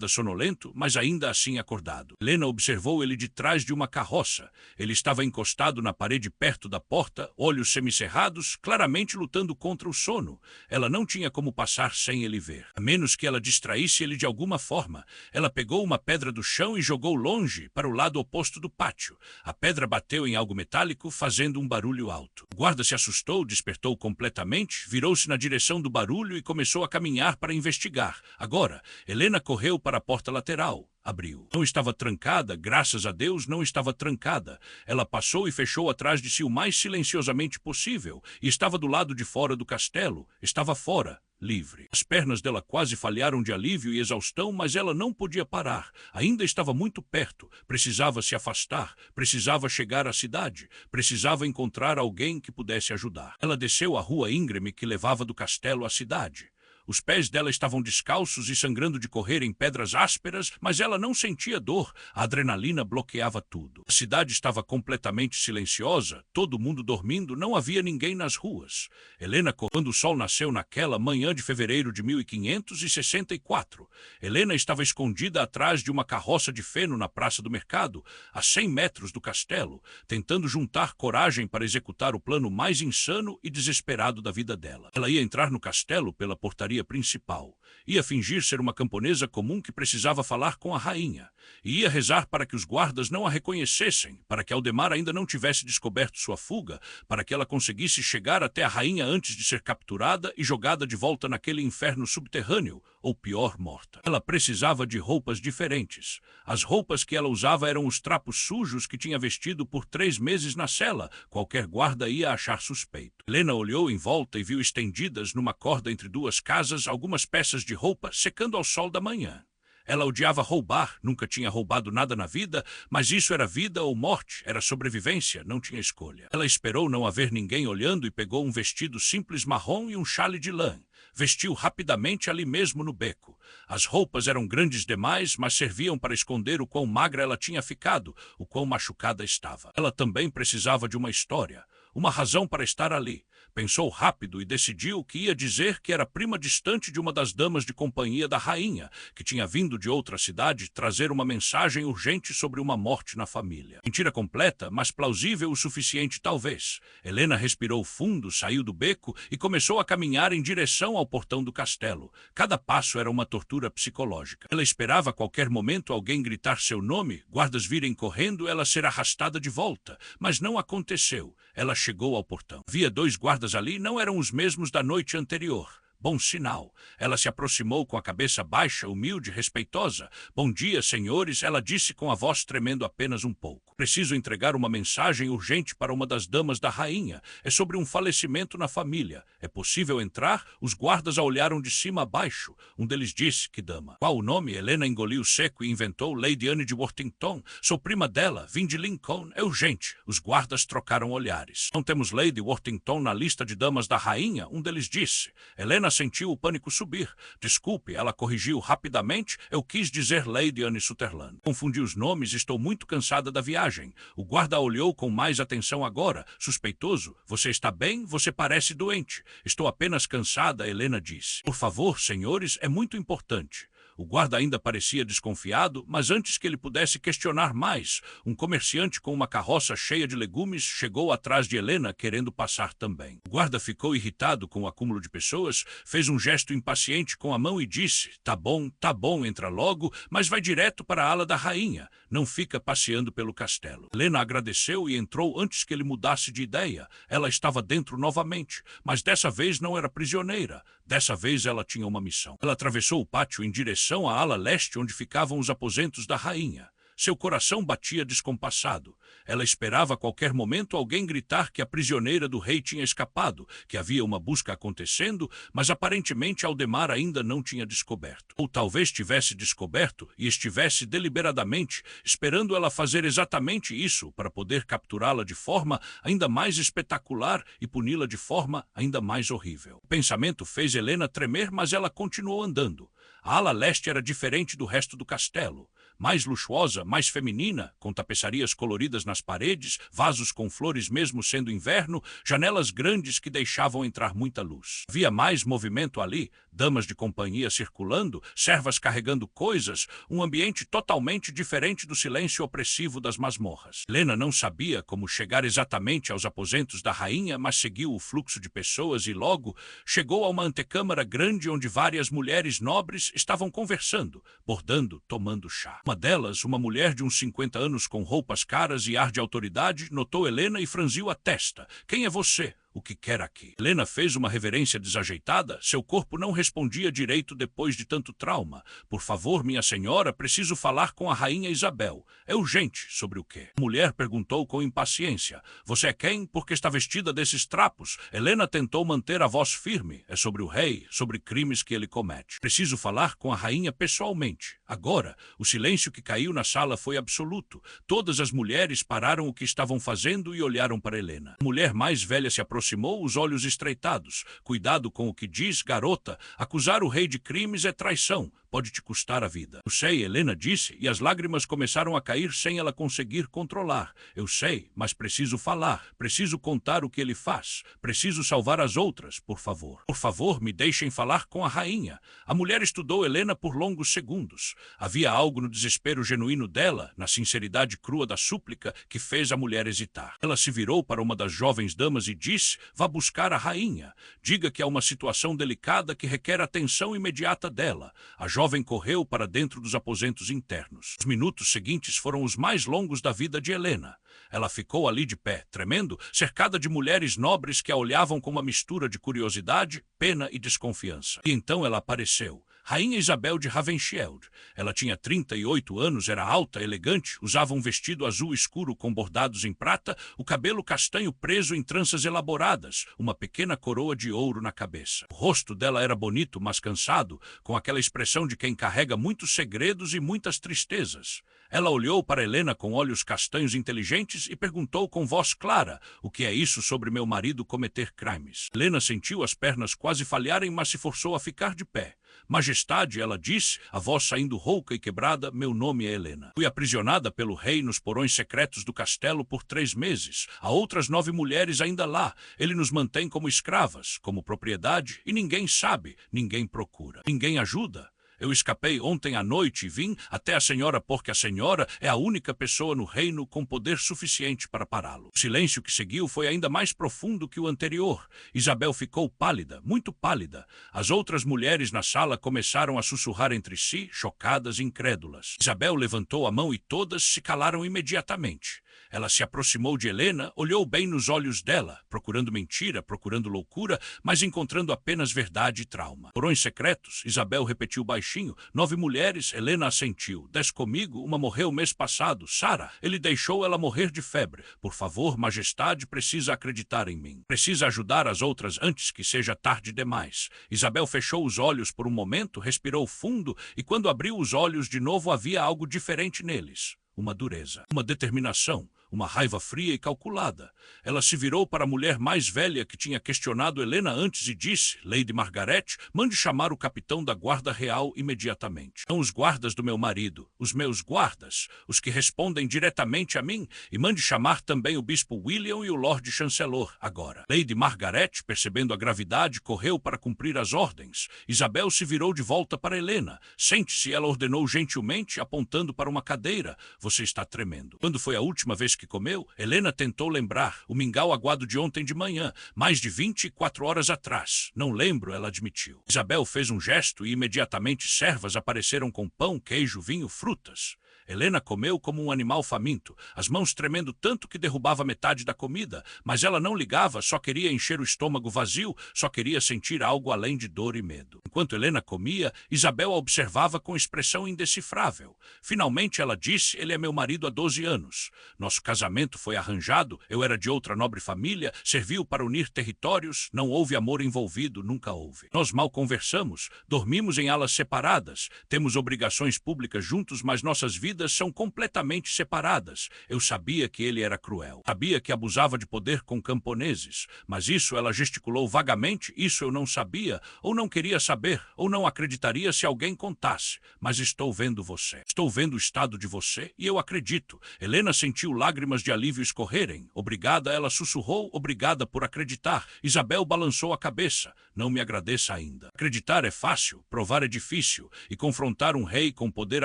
sonolento, mas ainda assim acordado. Helena observou ele de trás de uma carroça. Ele estava encostado na parede perto da porta, olhos semicerrados, claramente lutando contra o sono. Ela não tinha como passar sem ele ver, a menos que ela distraísse ele de alguma forma. Ela pegou uma pedra do chão e jogou longe, para o lado oposto do pátio. A pedra bateu em algo metálico, fazendo um barulho alto. O guarda se assustou, despertou completamente, virou-se na direção do barulho e começou a caminhar para investigar. Agora, Helena correu para a porta lateral. Abriu. Não estava trancada, graças a Deus não estava trancada. Ela passou e fechou atrás de si o mais silenciosamente possível e estava do lado de fora do castelo. Estava fora, livre. As pernas dela quase falharam de alívio e exaustão, mas ela não podia parar. Ainda estava muito perto. Precisava se afastar. Precisava chegar à cidade. Precisava encontrar alguém que pudesse ajudar. Ela desceu a rua íngreme que levava do castelo à cidade. Os pés dela estavam descalços e sangrando de correr em pedras ásperas, mas ela não sentia dor. A adrenalina bloqueava tudo. A cidade estava completamente silenciosa, todo mundo dormindo, não havia ninguém nas ruas. Helena, quando o sol nasceu naquela manhã de fevereiro de 1564, Helena estava escondida atrás de uma carroça de feno na praça do mercado, a 100 metros do castelo, tentando juntar coragem para executar o plano mais insano e desesperado da vida dela. Ela ia entrar no castelo pela portaria principal. Ia fingir ser uma camponesa comum que precisava falar com a rainha. E ia rezar para que os guardas não a reconhecessem, para que Aldemar ainda não tivesse descoberto sua fuga, para que ela conseguisse chegar até a rainha antes de ser capturada e jogada de volta naquele inferno subterrâneo, ou pior, morta. Ela precisava de roupas diferentes. As roupas que ela usava eram os trapos sujos que tinha vestido por 3 meses na cela. Qualquer guarda ia achar suspeito. Helena olhou em volta e viu estendidas numa corda entre 2 casas algumas peças de roupa secando ao sol da manhã. Ela odiava roubar, nunca tinha roubado nada na vida, mas isso era vida ou morte, era sobrevivência, não tinha escolha. Ela esperou não haver ninguém olhando e pegou um vestido simples marrom e um chale de lã. Vestiu rapidamente ali mesmo no beco. As roupas eram grandes demais, mas serviam para esconder o quão magra ela tinha ficado, o quão machucada estava. Ela também precisava de uma história, uma razão para estar ali. Pensou rápido e decidiu que ia dizer que era prima distante de uma das damas de companhia da rainha, que tinha vindo de outra cidade trazer uma mensagem urgente sobre uma morte na família. Mentira completa, mas plausível o suficiente talvez. Helena respirou fundo, saiu do beco e começou a caminhar em direção ao portão do castelo. Cada passo era uma tortura psicológica. Ela esperava a qualquer momento alguém gritar seu nome, guardas virem correndo, ela ser arrastada de volta. Mas não aconteceu. Ela chegou ao portão. Via 2 guardas ali, não eram os mesmos da noite anterior. Bom sinal. Ela se aproximou com a cabeça baixa, humilde, respeitosa. Bom dia, senhores, ela disse com a voz tremendo apenas um pouco. Preciso entregar uma mensagem urgente para uma das damas da rainha. É sobre um falecimento na família. É possível entrar? Os guardas a olharam de cima a baixo. Um deles disse, que dama? Qual o nome? Helena engoliu seco e inventou. Lady Anne de Worthington. Sou prima dela. Vim de Lincoln. É urgente. Os guardas trocaram olhares. Não temos Lady Worthington na lista de damas da rainha? Um deles disse. Helena sentiu o pânico subir. Desculpe, ela corrigiu rapidamente. Eu quis dizer Lady Anne Sutherland. Confundi os nomes, estou muito cansada da viagem. O guarda olhou com mais atenção agora. Suspeitoso, você está bem? Você parece doente. Estou apenas cansada, Helena disse. Por favor, senhores, é muito importante. O guarda ainda parecia desconfiado, mas antes que ele pudesse questionar mais, um comerciante com uma carroça cheia de legumes chegou atrás de Helena querendo passar também. O guarda ficou irritado com o acúmulo de pessoas, fez um gesto impaciente com a mão e disse, tá bom, entra logo, mas vai direto para a ala da rainha, não fica passeando pelo castelo. Helena agradeceu e entrou antes que ele mudasse de ideia. Ela estava dentro novamente, mas dessa vez não era prisioneira. Dessa vez ela tinha uma missão. Ela atravessou o pátio em direção à ala leste onde ficavam os aposentos da rainha. Seu coração batia descompassado. Ela esperava a qualquer momento alguém gritar que a prisioneira do rei tinha escapado, que havia uma busca acontecendo, mas aparentemente Aldemar ainda não tinha descoberto. Ou talvez tivesse descoberto e estivesse deliberadamente esperando ela fazer exatamente isso para poder capturá-la de forma ainda mais espetacular e puni-la de forma ainda mais horrível. O pensamento fez Helena tremer, mas ela continuou andando. A ala leste era diferente do resto do castelo. Mais luxuosa, mais feminina, com tapeçarias coloridas nas paredes, vasos com flores mesmo sendo inverno, janelas grandes que deixavam entrar muita luz. Havia mais movimento ali, damas de companhia circulando, servas carregando coisas, um ambiente totalmente diferente do silêncio opressivo das masmorras. Helena não sabia como chegar exatamente aos aposentos da rainha, mas seguiu o fluxo de pessoas e logo chegou a uma antecâmara grande onde várias mulheres nobres estavam conversando, bordando, tomando chá. Uma delas, uma mulher de uns 50 anos com roupas caras e ar de autoridade, notou Helena e franziu a testa. Quem é você? O que quer aqui? Helena fez uma reverência desajeitada. Seu corpo não respondia direito depois de tanto trauma. Por favor, minha senhora, preciso falar com a rainha Isabel. É urgente. Sobre o quê? A mulher perguntou com impaciência. Você é quem? Porque está vestida desses trapos? Helena tentou manter a voz firme. É sobre o rei, sobre crimes que ele comete. Preciso falar com a rainha pessoalmente. Agora, o silêncio que caiu na sala foi absoluto. Todas as mulheres pararam o que estavam fazendo e olharam para Helena. A mulher mais velha se aproximou, os olhos estreitados. Cuidado com o que diz, garota. Acusar o rei de crimes é traição. Pode te custar a vida. Eu sei, Helena disse, e as lágrimas começaram a cair sem ela conseguir controlar. Eu sei, mas preciso falar. Preciso contar o que ele faz. Preciso salvar as outras, por favor. Por favor, me deixem falar com a rainha. A mulher estudou Helena por longos segundos. Havia algo no desespero genuíno dela, na sinceridade crua da súplica, que fez a mulher hesitar. Ela se virou para uma das jovens damas e disse, vá buscar a rainha. Diga que há uma situação delicada que requer atenção imediata dela. A jovem correu para dentro dos aposentos internos. Os minutos seguintes foram os mais longos da vida de Helena. Ela ficou ali de pé, tremendo, cercada de mulheres nobres que a olhavam com uma mistura de curiosidade, pena e desconfiança. E então ela apareceu. Rainha Isabel de Ravenshield. Ela tinha 38 anos, era alta, elegante, usava um vestido azul escuro com bordados em prata, o cabelo castanho preso em tranças elaboradas, uma pequena coroa de ouro na cabeça. O rosto dela era bonito, mas cansado, com aquela expressão de quem carrega muitos segredos e muitas tristezas. Ela olhou para Helena com olhos castanhos inteligentes e perguntou com voz clara: o que é isso sobre meu marido cometer crimes? Helena sentiu as pernas quase falharem, mas se forçou a ficar de pé. Majestade, ela disse, a voz saindo rouca e quebrada, meu nome é Helena. Fui aprisionada pelo rei nos porões secretos do castelo por 3 meses. Há outras 9 mulheres ainda lá. Ele nos mantém como escravas, como propriedade, e ninguém sabe, ninguém procura, ninguém ajuda. Eu escapei ontem à noite e vim até a senhora porque a senhora é a única pessoa no reino com poder suficiente para pará-lo. O silêncio que seguiu foi ainda mais profundo que o anterior. Isabel ficou pálida, muito pálida. As outras mulheres na sala começaram a sussurrar entre si, chocadas e incrédulas. Isabel levantou a mão e todas se calaram imediatamente. Ela se aproximou de Helena, olhou bem nos olhos dela, procurando mentira, procurando loucura, mas encontrando apenas verdade e trauma. Porões secretos, Isabel repetiu baixinho. 9 mulheres, Helena assentiu. 10 comigo, uma morreu mês passado. Sara, ele deixou ela morrer de febre. Por favor, majestade, precisa acreditar em mim. Precisa ajudar as outras antes que seja tarde demais. Isabel fechou os olhos por um momento, respirou fundo, e quando abriu os olhos de novo havia algo diferente neles. Uma dureza, uma determinação, uma raiva fria e calculada. Ela se virou para a mulher mais velha que tinha questionado Helena antes e disse: Lady Margaret, mande chamar o capitão da guarda real imediatamente. São os guardas do meu marido, os meus guardas, os que respondem diretamente a mim, e mande chamar também o bispo William e o Lord Chancelor, agora. Lady Margaret, percebendo a gravidade, correu para cumprir as ordens. Isabel se virou de volta para Helena. Sente-se, ela ordenou gentilmente, apontando para uma cadeira. Você está tremendo. Quando foi a última vez que comeu? Helena tentou lembrar. O mingau aguado de ontem de manhã, mais de 24 horas atrás. Não lembro, ela admitiu. Isabel fez um gesto e imediatamente servas apareceram com pão, queijo, vinho, frutas. Helena comeu como um animal faminto, as mãos tremendo tanto que derrubava metade da comida, mas ela não ligava, só queria encher o estômago vazio, só queria sentir algo além de dor e medo. Enquanto Helena comia, Isabel a observava com expressão indecifrável. Finalmente ela disse: ele é meu marido há 12 anos. Nosso casamento foi arranjado, eu era de outra nobre família, serviu para unir territórios, não houve amor envolvido, nunca houve. Nós mal conversamos, dormimos em alas separadas, temos obrigações públicas juntos, mas nossas vidas são completamente separadas. Eu sabia que ele era cruel. Sabia que abusava de poder com camponeses. Mas isso, ela gesticulou vagamente, isso eu não sabia, ou não queria saber, ou não acreditaria se alguém contasse. Mas estou vendo você. Estou vendo o estado de você e eu acredito. Helena sentiu lágrimas de alívio escorrerem. Obrigada, ela sussurrou, obrigada por acreditar. Isabel balançou a cabeça. Não me agradeça ainda. Acreditar é fácil, provar é difícil, e confrontar um rei com poder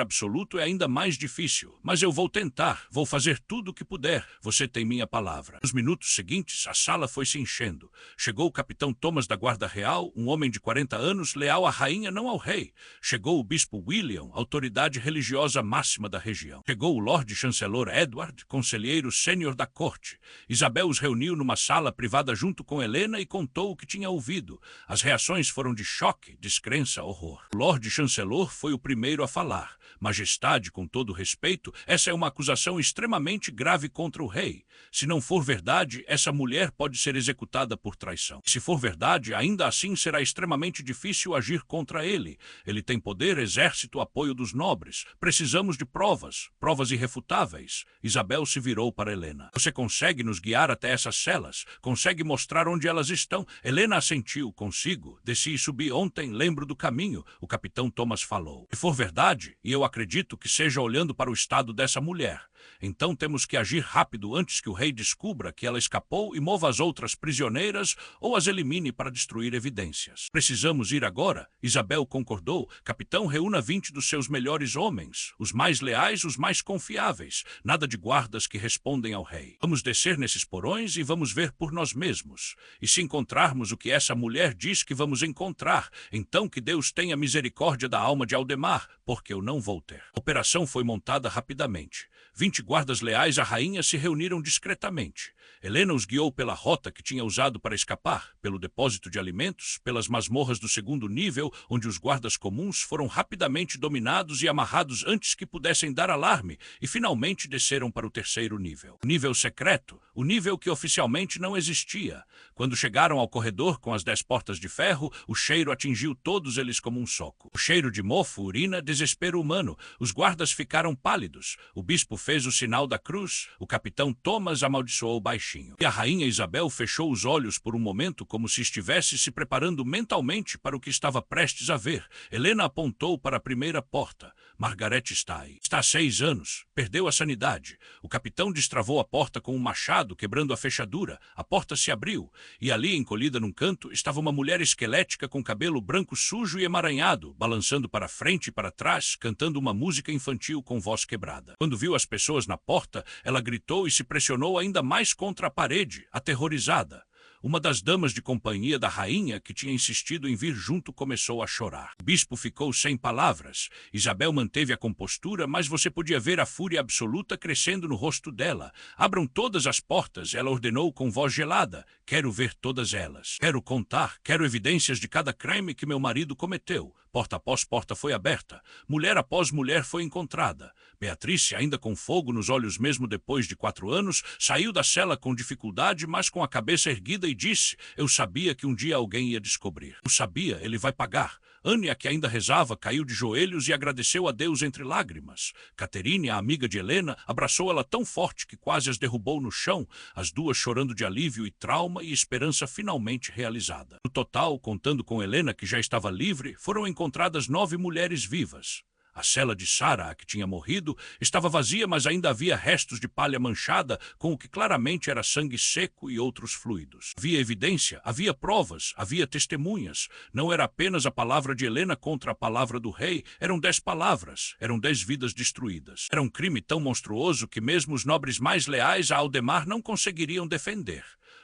absoluto é ainda mais difícil. Mas eu vou tentar, vou fazer tudo o que puder. Você tem minha palavra. Nos minutos seguintes, a sala foi se enchendo. Chegou o capitão Thomas da Guarda Real, um homem de 40 anos, leal à rainha, não ao rei. Chegou o bispo William, autoridade religiosa máxima da região. Chegou o Lord Chancelor Edward, conselheiro sênior da corte. Isabel os reuniu numa sala privada junto com Helena e contou o que tinha ouvido. As reações foram de choque, descrença, horror. O Lord Chancelor foi o primeiro a falar. Majestade, com todo respeito, essa é uma acusação extremamente grave contra o rei. Se não for verdade, essa mulher pode ser executada por traição. Se for verdade, ainda assim será extremamente difícil agir contra ele. Ele tem poder, exército, apoio dos nobres. Precisamos de provas, provas irrefutáveis. Isabel se virou para Helena. Você consegue nos guiar até essas celas? Consegue mostrar onde elas estão? Helena assentiu. Consigo. Desci e subi ontem, lembro do caminho. O capitão Thomas falou. Se for verdade, e eu acredito que seja olhando para o estado dessa mulher, então temos que agir rápido antes que o rei descubra que ela escapou e mova as outras prisioneiras ou as elimine para destruir evidências. Precisamos ir agora? Isabel concordou. Capitão, reúna 20 dos seus melhores homens, os mais leais, os mais confiáveis. Nada de guardas que respondem ao rei. Vamos descer nesses porões e vamos ver por nós mesmos. E se encontrarmos o que essa mulher diz que vamos encontrar, então que Deus tenha misericórdia da alma de Aldemar, porque eu não vou ter. A operação foi montada rapidamente. 20 guardas leais à rainha se reuniram discretamente. Helena os guiou pela rota que tinha usado para escapar, pelo depósito de alimentos, pelas masmorras do segundo nível, onde os guardas comuns foram rapidamente dominados e amarrados antes que pudessem dar alarme, e finalmente desceram para o terceiro nível. O nível secreto, o nível que oficialmente não existia. Quando chegaram ao corredor com as 10 portas de ferro, o cheiro atingiu todos eles como um soco. O cheiro de mofo, urina, desespero humano. Os guardas ficaram pálidos. O bispo fez o sinal da cruz. O capitão Thomas amaldiçoou baixinho. E a rainha Isabel fechou os olhos por um momento como se estivesse se preparando mentalmente para o que estava prestes a ver. Helena apontou para a primeira porta. Margaret está aí. Está há 6 anos. Perdeu a sanidade. O capitão destravou a porta com um machado, quebrando a fechadura. A porta se abriu. E ali, encolhida num canto, estava uma mulher esquelética com cabelo branco sujo e emaranhado, balançando para frente e para trás, cantando uma música infantil com voz quebrada. Quando viu as pessoas na porta, ela gritou e se pressionou ainda mais contra a parede, aterrorizada. Uma das damas de companhia da rainha, que tinha insistido em vir junto, começou a chorar. O bispo ficou sem palavras. Isabel manteve a compostura, mas você podia ver a fúria absoluta crescendo no rosto dela. Abram todas as portas, ela ordenou com voz gelada. Quero ver todas elas. Quero contar, quero evidências de cada crime que meu marido cometeu. Porta após porta foi aberta. Mulher após mulher foi encontrada. Beatrice, ainda com fogo nos olhos mesmo depois de 4 anos, saiu da cela com dificuldade, mas com a cabeça erguida e disse: eu sabia que um dia alguém ia descobrir. Eu sabia, ele vai pagar. Ania, que ainda rezava, caiu de joelhos e agradeceu a Deus entre lágrimas. Caterine, a amiga de Helena, abraçou ela tão forte que quase as derrubou no chão, as duas chorando de alívio e trauma e esperança finalmente realizada. No total, contando com Helena, que já estava livre, foram encontradas 9 mulheres vivas. A cela de Sara, a que tinha morrido, estava vazia, mas ainda havia restos de palha manchada com o que claramente era sangue seco e outros fluidos. Havia evidência, havia provas, havia testemunhas. Não era apenas a palavra de Helena contra a palavra do rei, eram 10 palavras, eram 10 vidas destruídas. Era um crime tão monstruoso que mesmo os nobres mais leais a Aldemar não conseguiriam defender.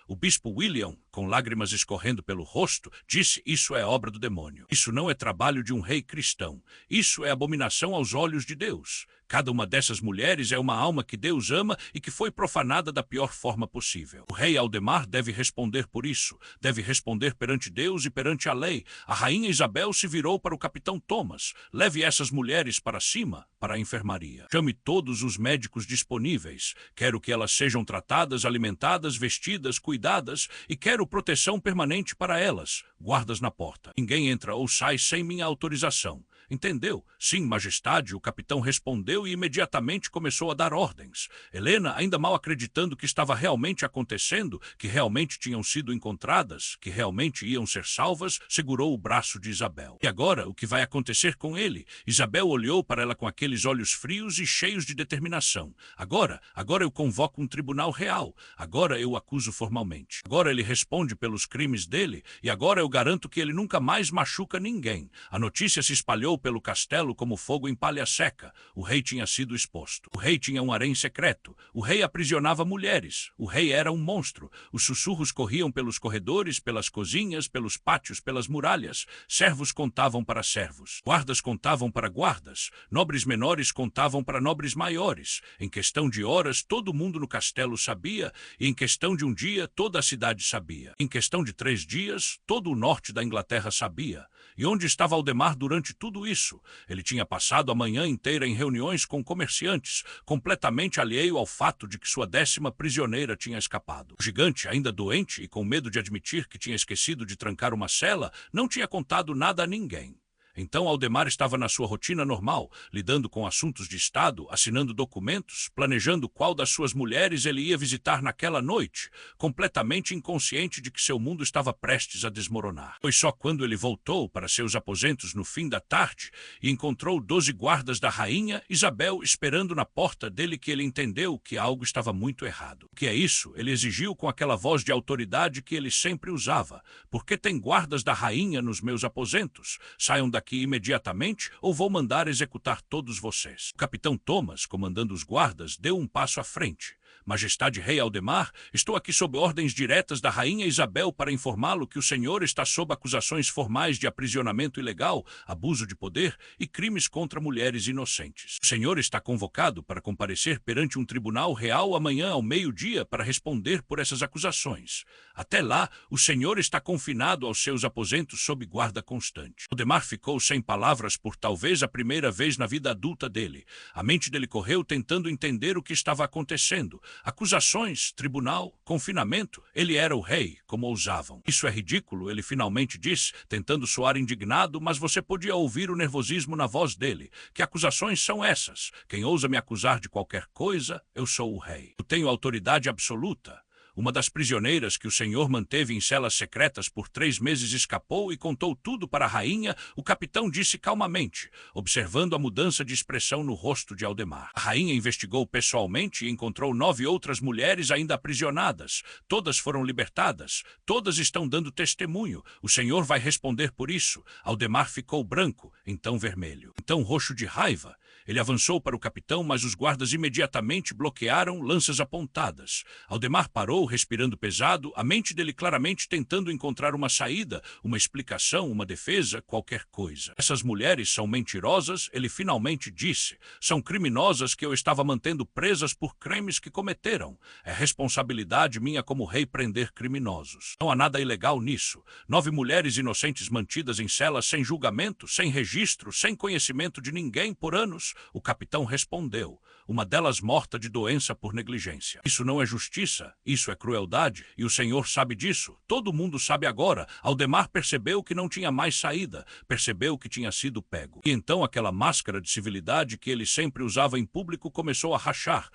O bispo William, com lágrimas escorrendo pelo rosto, disse: isso é obra do demônio. Isso não é trabalho de um rei cristão. Isso é abominação aos olhos de Deus. Cada uma dessas mulheres é uma alma que Deus ama e que foi profanada da pior forma possível. O rei Aldemar deve responder por isso. Deve responder perante Deus e perante a lei. A rainha Isabel se virou para o capitão Thomas. Leve essas mulheres para cima, para a enfermaria. Chame todos os médicos disponíveis. Quero que elas sejam tratadas, alimentadas, vestidas, cuidadas, e quero proteção permanente para elas. Guardas na porta. Ninguém entra ou sai sem minha autorização. Entendeu? Sim, majestade, o capitão respondeu e imediatamente começou a dar ordens. Helena, ainda mal acreditando que estava realmente acontecendo, que realmente tinham sido encontradas, que realmente iam ser salvas, segurou o braço de Isabel. E agora, o que vai acontecer com ele? Isabel olhou para ela com aqueles olhos frios e cheios de determinação. Agora eu convoco um tribunal real. Agora eu o acuso formalmente. Agora ele responde pelos crimes dele e agora eu garanto que ele nunca mais machuca ninguém. A notícia se espalhou pelo castelo como fogo em palha seca. O rei tinha sido exposto. O rei tinha um harém secreto. O rei aprisionava mulheres. O rei era um monstro. Os sussurros corriam pelos corredores, pelas cozinhas, pelos pátios, pelas muralhas. Servos contavam para servos. Guardas contavam para guardas. Nobres menores contavam para nobres maiores. Em questão de horas, todo mundo no castelo sabia, e em questão de um dia, toda a cidade sabia. Em questão de 3 dias, todo o norte da Inglaterra sabia. E onde estava Aldemar durante tudo isso? Ele tinha passado a manhã inteira em reuniões com comerciantes, completamente alheio ao fato de que sua 10ª prisioneira tinha escapado. O gigante, ainda doente e com medo de admitir que tinha esquecido de trancar uma cela, não tinha contado nada a ninguém. Então Aldemar estava na sua rotina normal, lidando com assuntos de Estado, assinando documentos, planejando qual das suas mulheres ele ia visitar naquela noite, completamente inconsciente de que seu mundo estava prestes a desmoronar. Foi só quando ele voltou para seus aposentos no fim da tarde e encontrou 12 guardas da rainha Isabel esperando na porta dele que ele entendeu que algo estava muito errado. O que é isso? Ele exigiu com aquela voz de autoridade que ele sempre usava. Por que tem guardas da rainha nos meus aposentos? Saiam daqui imediatamente ou vou mandar executar todos vocês. O capitão Thomas, comandando os guardas, deu um passo à frente. Majestade Rei Aldemar, estou aqui sob ordens diretas da Rainha Isabel para informá-lo que o senhor está sob acusações formais de aprisionamento ilegal, abuso de poder e crimes contra mulheres inocentes. O senhor está convocado para comparecer perante um tribunal real amanhã ao meio-dia para responder por essas acusações. Até lá, o senhor está confinado aos seus aposentos sob guarda constante. Aldemar ficou sem palavras por talvez a primeira vez na vida adulta dele. A mente dele correu tentando entender o que estava acontecendo. Acusações, tribunal, confinamento. Ele era o rei, como ousavam. Isso é ridículo, ele finalmente disse, tentando soar indignado, mas você podia ouvir o nervosismo na voz dele. Que acusações são essas? Quem ousa me acusar de qualquer coisa, eu sou o rei. Eu tenho autoridade absoluta. Uma das prisioneiras que o senhor manteve em celas secretas por 3 meses escapou e contou tudo para a rainha, o capitão disse calmamente, observando a mudança de expressão no rosto de Aldemar. A rainha investigou pessoalmente e encontrou 9 outras mulheres ainda aprisionadas. Todas foram libertadas. Todas estão dando testemunho. O senhor vai responder por isso. Aldemar ficou branco, então vermelho, então roxo de raiva. Ele avançou para o capitão, mas os guardas imediatamente bloquearam, lanças apontadas. Aldemar parou, respirando pesado, a mente dele claramente tentando encontrar uma saída, uma explicação, uma defesa, qualquer coisa. Essas mulheres são mentirosas, ele finalmente disse. São criminosas que eu estava mantendo presas por crimes que cometeram. É responsabilidade minha como rei prender criminosos. Não há nada ilegal nisso. 9 mulheres inocentes mantidas em celas sem julgamento, sem registro, sem conhecimento de ninguém por anos. O capitão respondeu, uma delas morta de doença por negligência. Isso não é justiça, isso é crueldade, e o senhor sabe disso. Todo mundo sabe agora. Aldemar percebeu que não tinha mais saída, percebeu que tinha sido pego. E então aquela máscara de civilidade que ele sempre usava em público começou a rachar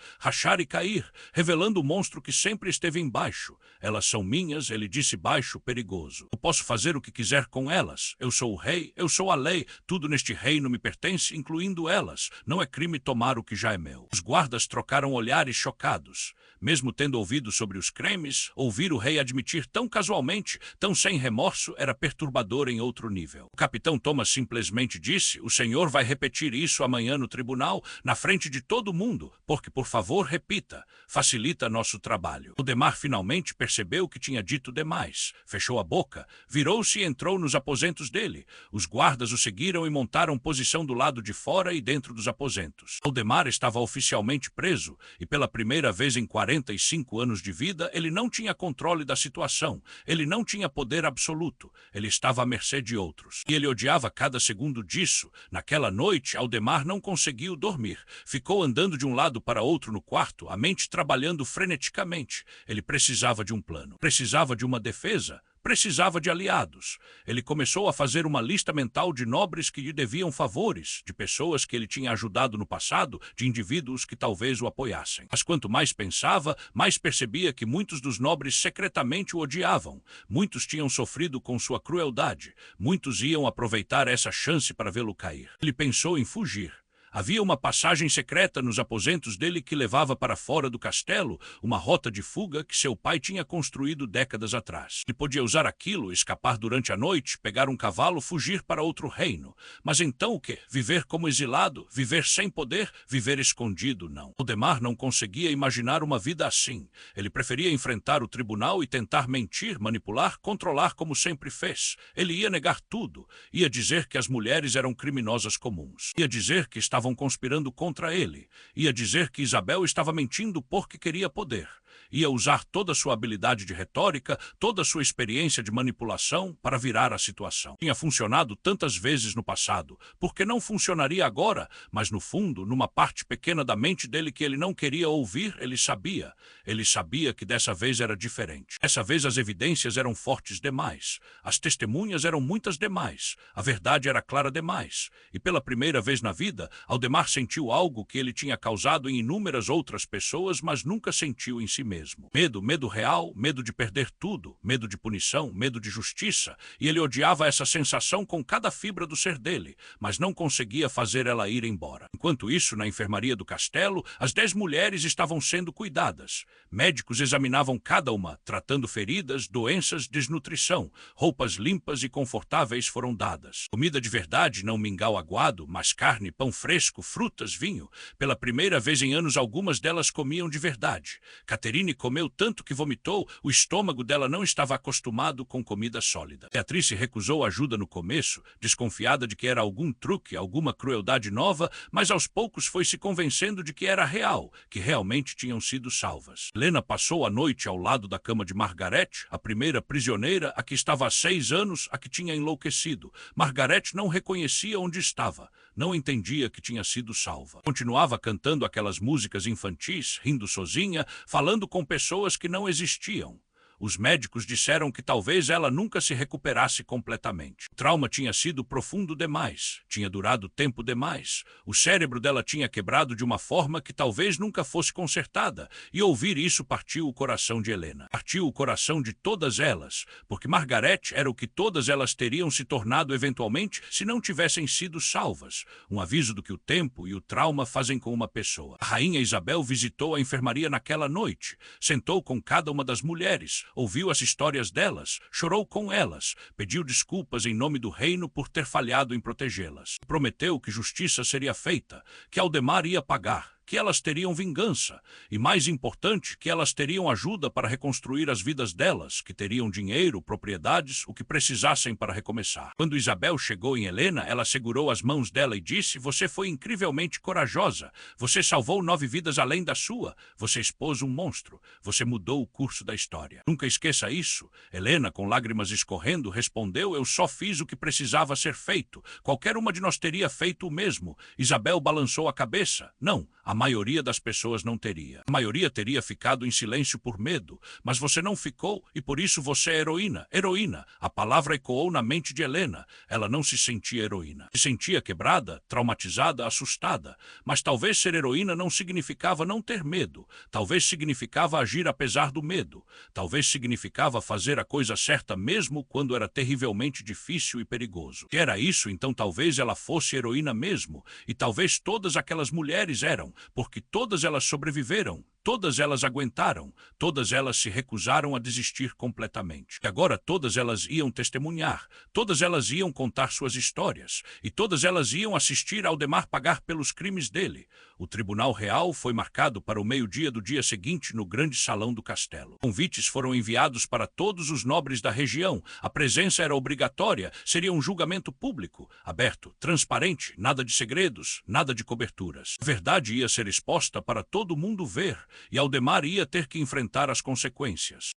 e cair, revelando o monstro que sempre esteve embaixo. Elas são minhas, ele disse baixo, perigoso. Eu posso fazer o que quiser com elas. Eu sou o rei, eu sou a lei. Tudo neste reino me pertence, incluindo elas. Não é crime tomar o que já é meu. Os guardas trocaram olhares chocados. Mesmo tendo ouvido sobre os crimes, ouvir o rei admitir tão casualmente, tão sem remorso, era perturbador em outro nível. O capitão Thomas simplesmente disse, o senhor vai repetir isso amanhã no tribunal, na frente de todo mundo, porque, por favor, repita. Facilita nosso trabalho. Aldemar finalmente percebeu que tinha dito demais. Fechou a boca, virou-se e entrou nos aposentos dele. Os guardas o seguiram e montaram posição do lado de fora e dentro dos aposentos. Aldemar estava oficialmente preso, e pela primeira vez em 45 anos de vida, ele não tinha controle da situação. Ele não tinha poder absoluto. Ele estava à mercê de outros. E ele odiava cada segundo disso. Naquela noite, Aldemar não conseguiu dormir. Ficou andando de um lado para outro no quarto, a mente trabalhando freneticamente. Ele precisava de um plano. Precisava de uma defesa. Precisava de aliados. Ele começou a fazer uma lista mental de nobres que lhe deviam favores, de pessoas que ele tinha ajudado no passado, de indivíduos que talvez o apoiassem. Mas quanto mais pensava, mais percebia que muitos dos nobres secretamente o odiavam. Muitos tinham sofrido com sua crueldade. Muitos iam aproveitar essa chance para vê-lo cair. Ele pensou em fugir. Havia uma passagem secreta nos aposentos dele que levava para fora do castelo, uma rota de fuga que seu pai tinha construído décadas atrás. Ele podia usar aquilo, escapar durante a noite, pegar um cavalo, fugir para outro reino. Mas então o quê? Viver como exilado? Viver sem poder? Viver escondido? Não. Aldemar não conseguia imaginar uma vida assim. Ele preferia enfrentar o tribunal e tentar mentir, manipular, controlar como sempre fez. Ele ia negar tudo. Ia dizer que as mulheres eram criminosas comuns. Ia dizer que estavam conspirando contra ele. Ia dizer que Isabel estava mentindo porque queria poder. Ia usar toda a sua habilidade de retórica, toda a sua experiência de manipulação para virar a situação. Tinha funcionado tantas vezes no passado. Por que não funcionaria agora? Mas no fundo, numa parte pequena da mente dele que ele não queria ouvir, ele sabia. Ele sabia que dessa vez era diferente. Dessa vez as evidências eram fortes demais. As testemunhas eram muitas demais. A verdade era clara demais. E pela primeira vez na vida, Aldemar sentiu algo que ele tinha causado em inúmeras outras pessoas, mas nunca sentiu em si mesmo. mesmo. Medo, medo real, medo de perder tudo, medo de punição, medo de justiça, e ele odiava essa sensação com cada fibra do ser dele, mas não conseguia fazer ela ir embora. Enquanto isso, na enfermaria do castelo, as 10 mulheres estavam sendo cuidadas. Médicos examinavam cada uma, tratando feridas, doenças, desnutrição. Roupas limpas e confortáveis foram dadas. Comida de verdade, não mingau aguado, mas carne, pão fresco, frutas, vinho. Pela primeira vez em anos, algumas delas comiam de verdade. Catherine comeu tanto que vomitou, o estômago dela não estava acostumado com comida sólida. Beatrice recusou ajuda no começo, desconfiada de que era algum truque, alguma crueldade nova, mas aos poucos foi se convencendo de que era real, que realmente tinham sido salvas. Helena passou a noite ao lado da cama de Margaret, a primeira prisioneira, a que estava há 6 anos, a que tinha enlouquecido. Margaret não reconhecia onde estava. Não entendia que tinha sido salva. Continuava cantando aquelas músicas infantis, rindo sozinha, falando com pessoas que não existiam. Os médicos disseram que talvez ela nunca se recuperasse completamente. O trauma tinha sido profundo demais, tinha durado tempo demais. O cérebro dela tinha quebrado de uma forma que talvez nunca fosse consertada, e ouvir isso partiu o coração de Helena. Partiu o coração de todas elas, porque Margaret era o que todas elas teriam se tornado eventualmente se não tivessem sido salvas. Um aviso do que o tempo e o trauma fazem com uma pessoa. A rainha Isabel visitou a enfermaria naquela noite, sentou com cada uma das mulheres, ouviu as histórias delas, chorou com elas, pediu desculpas em nome do reino por ter falhado em protegê-las. Prometeu que justiça seria feita, que Aldemar ia pagar, que elas teriam vingança, e mais importante, que elas teriam ajuda para reconstruir as vidas delas, que teriam dinheiro, propriedades, o que precisassem para recomeçar. Quando Isabel chegou em Helena, ela segurou as mãos dela e disse: "Você foi incrivelmente corajosa. Você salvou 9 vidas além da sua. Você expôs um monstro. Você mudou o curso da história." Nunca esqueça isso. Helena, com lágrimas escorrendo, respondeu: "Eu só fiz o que precisava ser feito. Qualquer uma de nós teria feito o mesmo." Isabel balançou a cabeça. "Não, a maioria das pessoas não teria. A maioria teria ficado em silêncio por medo, mas você não ficou e por isso você é heroína. Heroína." A palavra ecoou na mente de Helena. Ela não se sentia heroína. Se sentia quebrada, traumatizada, assustada. Mas talvez ser heroína não significava não ter medo. Talvez significava agir apesar do medo. Talvez significava fazer a coisa certa mesmo quando era terrivelmente difícil e perigoso. Se era isso, então talvez ela fosse heroína mesmo. E talvez todas aquelas mulheres eram, porque todas elas sobreviveram, todas elas aguentaram, todas elas se recusaram a desistir completamente. E agora todas elas iam testemunhar, todas elas iam contar suas histórias, e todas elas iam assistir Aldemar pagar pelos crimes dele. O tribunal real foi marcado para o meio-dia do dia seguinte no grande salão do castelo. Convites foram enviados para todos os nobres da região. A presença era obrigatória, seria um julgamento público, aberto, transparente, nada de segredos, nada de coberturas. A verdade ia ser exposta para todo mundo ver, e Aldemar ia ter que enfrentar as consequências.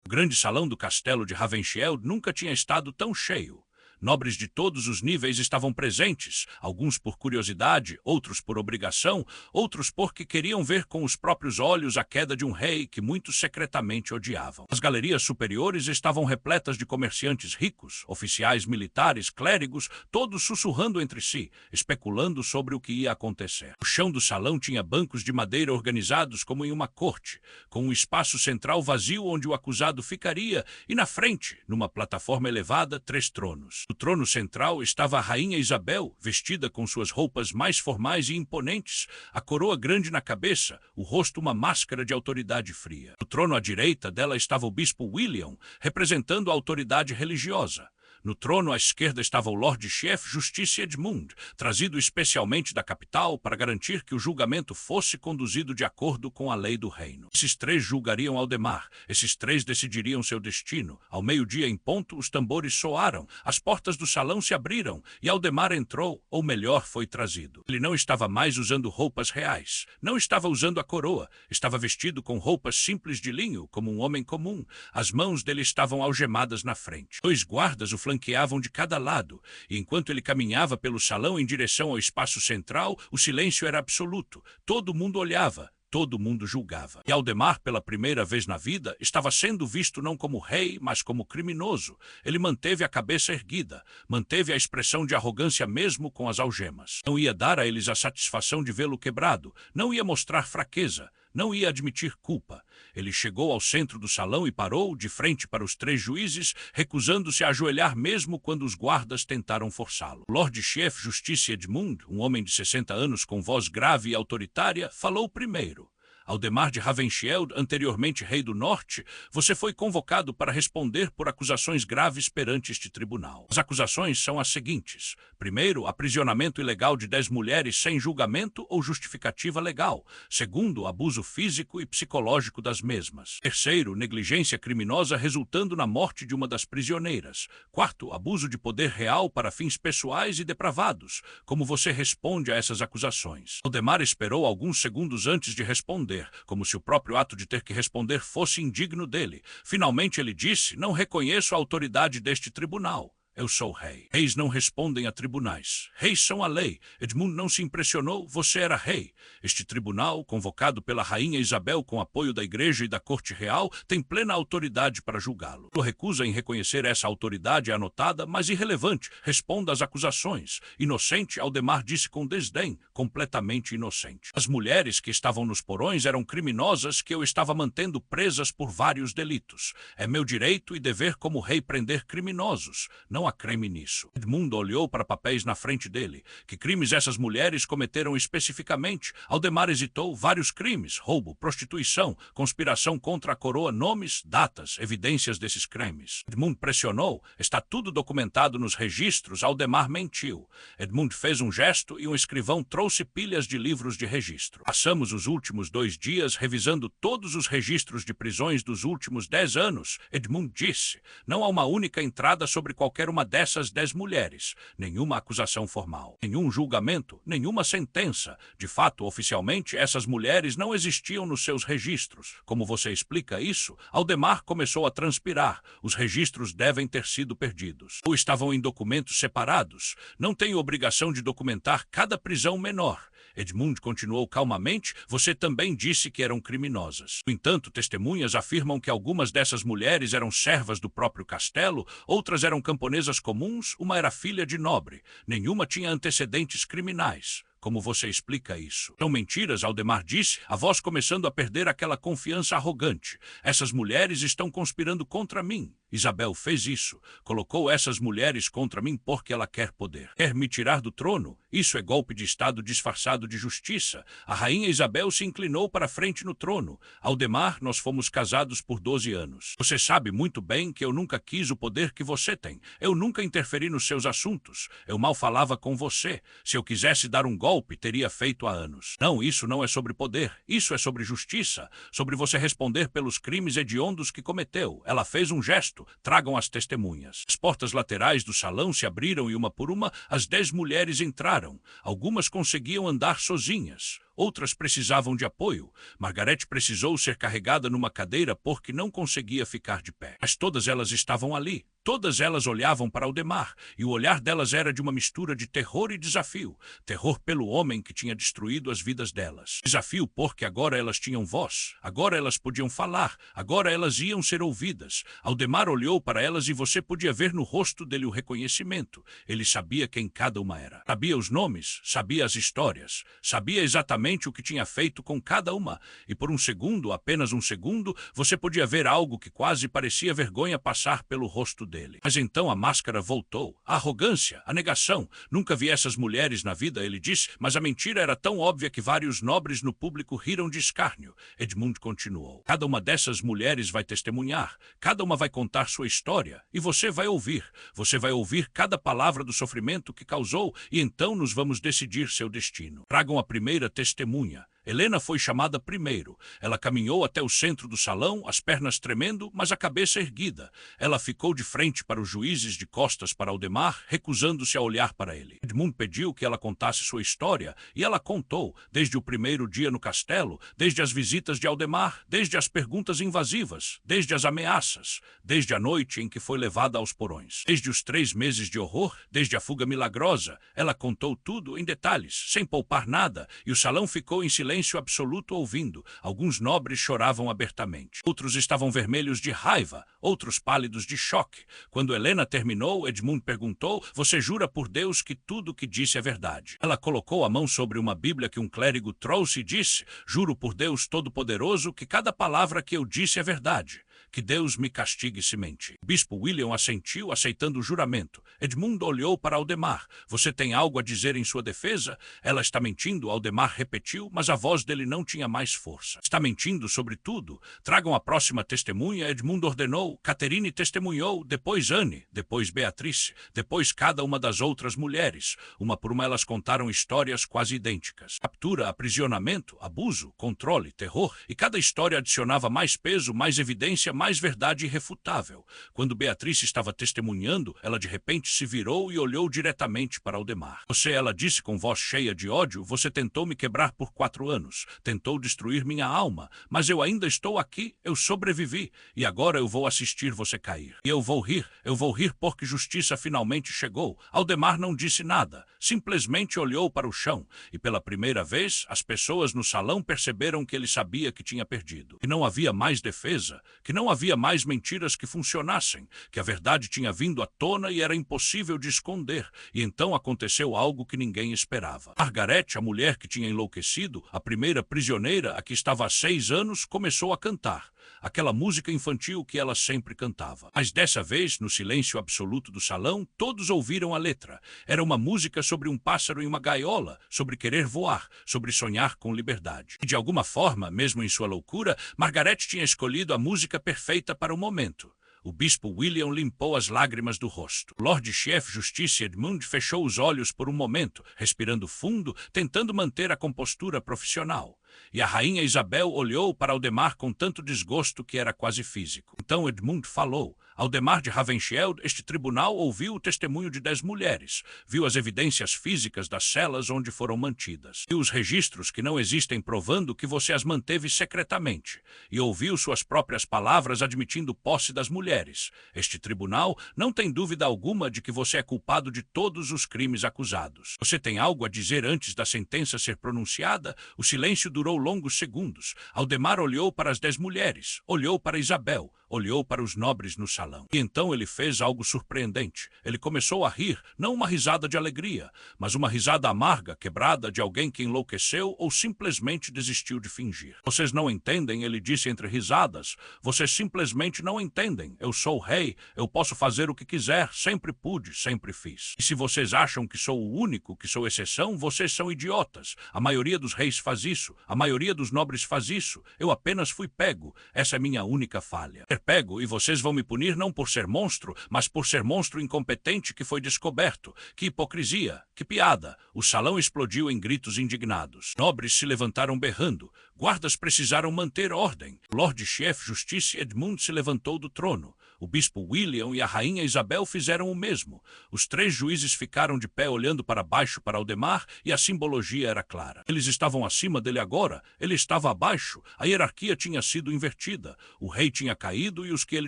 O grande salão do castelo de Ravenshield nunca tinha estado tão cheio. Nobres de todos os níveis estavam presentes, alguns por curiosidade, outros por obrigação, outros porque queriam ver com os próprios olhos a queda de um rei que muitos secretamente odiavam. As galerias superiores estavam repletas de comerciantes ricos, oficiais militares, clérigos, todos sussurrando entre si, especulando sobre o que ia acontecer. O chão do salão tinha bancos de madeira organizados como em uma corte, com um espaço central vazio onde o acusado ficaria, e na frente, numa plataforma elevada, 3 tronos. No trono central estava a rainha Isabel, vestida com suas roupas mais formais e imponentes, a coroa grande na cabeça, o rosto uma máscara de autoridade fria. No trono à direita dela estava o bispo William, representando a autoridade religiosa. No trono à esquerda estava o Lord-Chefe Justice Edmund, trazido especialmente da capital para garantir que o julgamento fosse conduzido de acordo com a lei do reino. Esses 3 julgariam Aldemar, esses 3 decidiriam seu destino. Ao meio-dia em ponto, os tambores soaram, as portas do salão se abriram e Aldemar entrou, ou melhor, foi trazido. Ele não estava mais usando roupas reais, não estava usando a coroa, estava vestido com roupas simples de linho, como um homem comum. As mãos dele estavam algemadas na frente. 2 guardas o flanqueavam de cada lado, e enquanto ele caminhava pelo salão em direção ao espaço central, o silêncio era absoluto. Todo mundo olhava. todo mundo julgava. E Aldemar, pela primeira vez na vida, estava sendo visto não como rei, mas como criminoso. Ele manteve a cabeça erguida, manteve a expressão de arrogância mesmo com as algemas. Não ia dar a eles a satisfação de vê-lo quebrado, não ia mostrar fraqueza, não ia admitir culpa. Ele chegou ao centro do salão e parou, de frente para os 3 juízes, recusando-se a ajoelhar mesmo quando os guardas tentaram forçá-lo. O Lord-Chefe Justice Edmund, um homem de 60 anos com voz grave e autoritária, falou primeiro. Aldemar de Ravenshield, anteriormente rei do norte, você foi convocado para responder por acusações graves perante este tribunal. As acusações são as seguintes. Primeiro, aprisionamento ilegal de 10 mulheres sem julgamento ou justificativa legal. Segundo, abuso físico e psicológico das mesmas. Terceiro, negligência criminosa resultando na morte de uma das prisioneiras. Quarto, abuso de poder real para fins pessoais e depravados. Como você responde a essas acusações? Aldemar esperou alguns segundos antes de responder, como se o próprio ato de ter que responder fosse indigno dele. Finalmente ele disse: não reconheço a autoridade deste tribunal. Eu sou rei. Reis não respondem a tribunais. Reis são a lei. Edmund não se impressionou, você era rei. Este tribunal, convocado pela rainha Isabel com apoio da igreja e da corte real, tem plena autoridade para julgá-lo. Sua recusa em reconhecer essa autoridade é anotada, mas irrelevante. Responda às acusações. Inocente, Aldemar disse com desdém, completamente inocente. As mulheres que estavam nos porões eram criminosas que eu estava mantendo presas por vários delitos. É meu direito e dever como rei prender criminosos. Não há crime nisso. Edmund olhou para papéis na frente dele. Que crimes essas mulheres cometeram especificamente? Aldemar hesitou. Vários crimes. Roubo, prostituição, conspiração contra a coroa, nomes, datas, evidências desses crimes. Edmund pressionou. Está tudo documentado nos registros. Aldemar mentiu. Edmund fez um gesto e um escrivão trouxe pilhas de livros de registro. Passamos os últimos 2 dias revisando todos os registros de prisões dos últimos 10 anos. Edmund disse. Não há uma única entrada sobre qualquer uma dessas 10 mulheres. Nenhuma acusação formal, nenhum julgamento, nenhuma sentença. De fato, oficialmente, essas mulheres não existiam nos seus registros. Como você explica isso? Aldemar começou a transpirar. Os registros devem ter sido perdidos. Ou estavam em documentos separados. Não tenho obrigação de documentar cada prisão menor. Edmund continuou calmamente, você também disse que eram criminosas. No entanto, testemunhas afirmam que algumas dessas mulheres eram servas do próprio castelo, outras eram camponesas comuns, uma era filha de nobre. Nenhuma tinha antecedentes criminais. Como você explica isso? São mentiras, Aldemar disse, a voz começando a perder aquela confiança arrogante. Essas mulheres estão conspirando contra mim. Isabel fez isso. Colocou essas mulheres contra mim porque ela quer poder. Quer me tirar do trono? Isso é golpe de Estado disfarçado de justiça. A rainha Isabel se inclinou para frente no trono. Aldemar, nós fomos casados por 12 anos. Você sabe muito bem que eu nunca quis o poder que você tem. Eu nunca interferi nos seus assuntos. Eu mal falava com você. Se eu quisesse dar um golpe, teria feito há anos. Não, isso não é sobre poder. Isso é sobre justiça. Sobre você responder pelos crimes hediondos que cometeu. Ela fez um gesto. Tragam as testemunhas. As portas laterais do salão se abriram e uma por uma as 10 mulheres entraram. Algumas conseguiam andar sozinhas. Outras precisavam de apoio. Margaret precisou ser carregada numa cadeira porque não conseguia ficar de pé. Mas todas elas estavam ali. Todas elas olhavam para Aldemar, e o olhar delas era de uma mistura de terror e desafio. Terror pelo homem que tinha destruído as vidas delas. Desafio porque agora elas tinham voz. Agora elas podiam falar. Agora elas iam ser ouvidas. Aldemar olhou para elas e você podia ver no rosto dele o reconhecimento. Ele sabia quem cada uma era. Sabia os nomes, sabia as histórias. Sabia exatamente o que tinha feito com cada uma. E por um segundo, apenas um segundo, você podia ver algo que quase parecia vergonha passar pelo rosto dele. Mas então a máscara voltou. A arrogância, a negação. Nunca vi essas mulheres na vida, ele disse, mas a mentira era tão óbvia que vários nobres no público riram de escárnio. Edmund continuou. Cada uma dessas mulheres vai testemunhar. Cada uma vai contar sua história. E você vai ouvir. Você vai ouvir cada palavra do sofrimento que causou e então nos vamos decidir seu destino. Tragam a primeira testemunha. Helena foi chamada primeiro. Ela caminhou até o centro do salão, as pernas tremendo, mas a cabeça erguida. Ela ficou de frente para os juízes, de costas para Aldemar, recusando-se a olhar para ele. Edmund pediu que ela contasse sua história, e ela contou, desde o primeiro dia no castelo, desde as visitas de Aldemar, desde as perguntas invasivas, desde as ameaças, desde a noite em que foi levada aos porões, desde os 3 meses de horror, desde a fuga milagrosa. Ela contou tudo em detalhes, sem poupar nada, e o salão ficou em silêncio silêncio absoluto ouvindo. Alguns nobres choravam abertamente. Outros estavam vermelhos de raiva, outros pálidos de choque. Quando Helena terminou, Edmund perguntou: "Você jura por Deus que tudo o que disse é verdade?" Ela colocou a mão sobre uma Bíblia que um clérigo trouxe e disse: "Juro por Deus Todo-Poderoso que cada palavra que eu disse é verdade. Que Deus me castigue se mentir." O bispo William assentiu, aceitando o juramento. Edmund olhou para Aldemar. "Você tem algo a dizer em sua defesa?" "Ela está mentindo", Aldemar repetiu, mas a voz dele não tinha mais força. "Está mentindo sobre tudo? Tragam a próxima testemunha." Edmund ordenou. Caterine testemunhou, depois Anne, depois Beatrice, depois cada uma das outras mulheres. Uma por uma elas contaram histórias quase idênticas. Captura, aprisionamento, abuso, controle, terror, e cada história adicionava mais peso, mais evidência, mais verdade irrefutável. Quando Beatrice estava testemunhando, ela de repente se virou e olhou diretamente para Aldemar. "Você", ela disse com voz cheia de ódio, "você tentou me quebrar por 4 anos, tentou destruir minha alma, mas eu ainda estou aqui, eu sobrevivi, e agora eu vou assistir você cair. E eu vou rir porque justiça finalmente chegou." Aldemar não disse nada, simplesmente olhou para o chão, e pela primeira vez as pessoas no salão perceberam que ele sabia que tinha perdido, que não havia mais defesa, que não havia mais mentiras que funcionassem, que a verdade tinha vindo à tona e era impossível de esconder, e então aconteceu algo que ninguém esperava. Margaret, a mulher que tinha enlouquecido, a primeira prisioneira, a que estava há 6 anos, começou a cantar. Aquela música infantil que ela sempre cantava. Mas dessa vez, no silêncio absoluto do salão, todos ouviram a letra. Era uma música sobre um pássaro em uma gaiola, sobre querer voar, sobre sonhar com liberdade. E de alguma forma, mesmo em sua loucura, Margaret tinha escolhido a música perfeita para o momento. O bispo William limpou as lágrimas do rosto. O Lord-Chefe Justice Edmund fechou os olhos por um momento, respirando fundo, tentando manter a compostura profissional. E a rainha Isabel olhou para Aldemar com tanto desgosto que era quase físico. Então Edmund falou. Aldemar de Ravenshield, este tribunal ouviu o testemunho de 10 mulheres, viu as evidências físicas das celas onde foram mantidas, viu os registros que não existem provando que você as manteve secretamente, e ouviu suas próprias palavras admitindo posse das mulheres. Este tribunal não tem dúvida alguma de que você é culpado de todos os crimes acusados. Você tem algo a dizer antes da sentença ser pronunciada? O silêncio durou longos segundos. Aldemar olhou para as 10 mulheres, olhou para Isabel, olhou para os nobres no salão. E então ele fez algo surpreendente. Ele começou a rir, não uma risada de alegria, mas uma risada amarga, quebrada de alguém que enlouqueceu ou simplesmente desistiu de fingir. "Vocês não entendem", ele disse entre risadas. "Vocês simplesmente não entendem. Eu sou o rei, eu posso fazer o que quiser, sempre pude, sempre fiz. E se vocês acham que sou o único, que sou exceção, vocês são idiotas. A maioria dos reis faz isso, a maioria dos nobres faz isso. Eu apenas fui pego. Essa é minha única falha. Pego, e vocês vão me punir não por ser monstro, mas por ser monstro incompetente que foi descoberto. Que hipocrisia, que piada." O salão explodiu em gritos indignados. Nobres se levantaram berrando. Guardas precisaram manter ordem. O Lord-Chefe Justice Edmund se levantou do trono. O bispo William e a rainha Isabel fizeram o mesmo. Os 3 juízes ficaram de pé olhando para baixo para Aldemar e a simbologia era clara. Eles estavam acima dele agora, ele estava abaixo, a hierarquia tinha sido invertida, o rei tinha caído e os que ele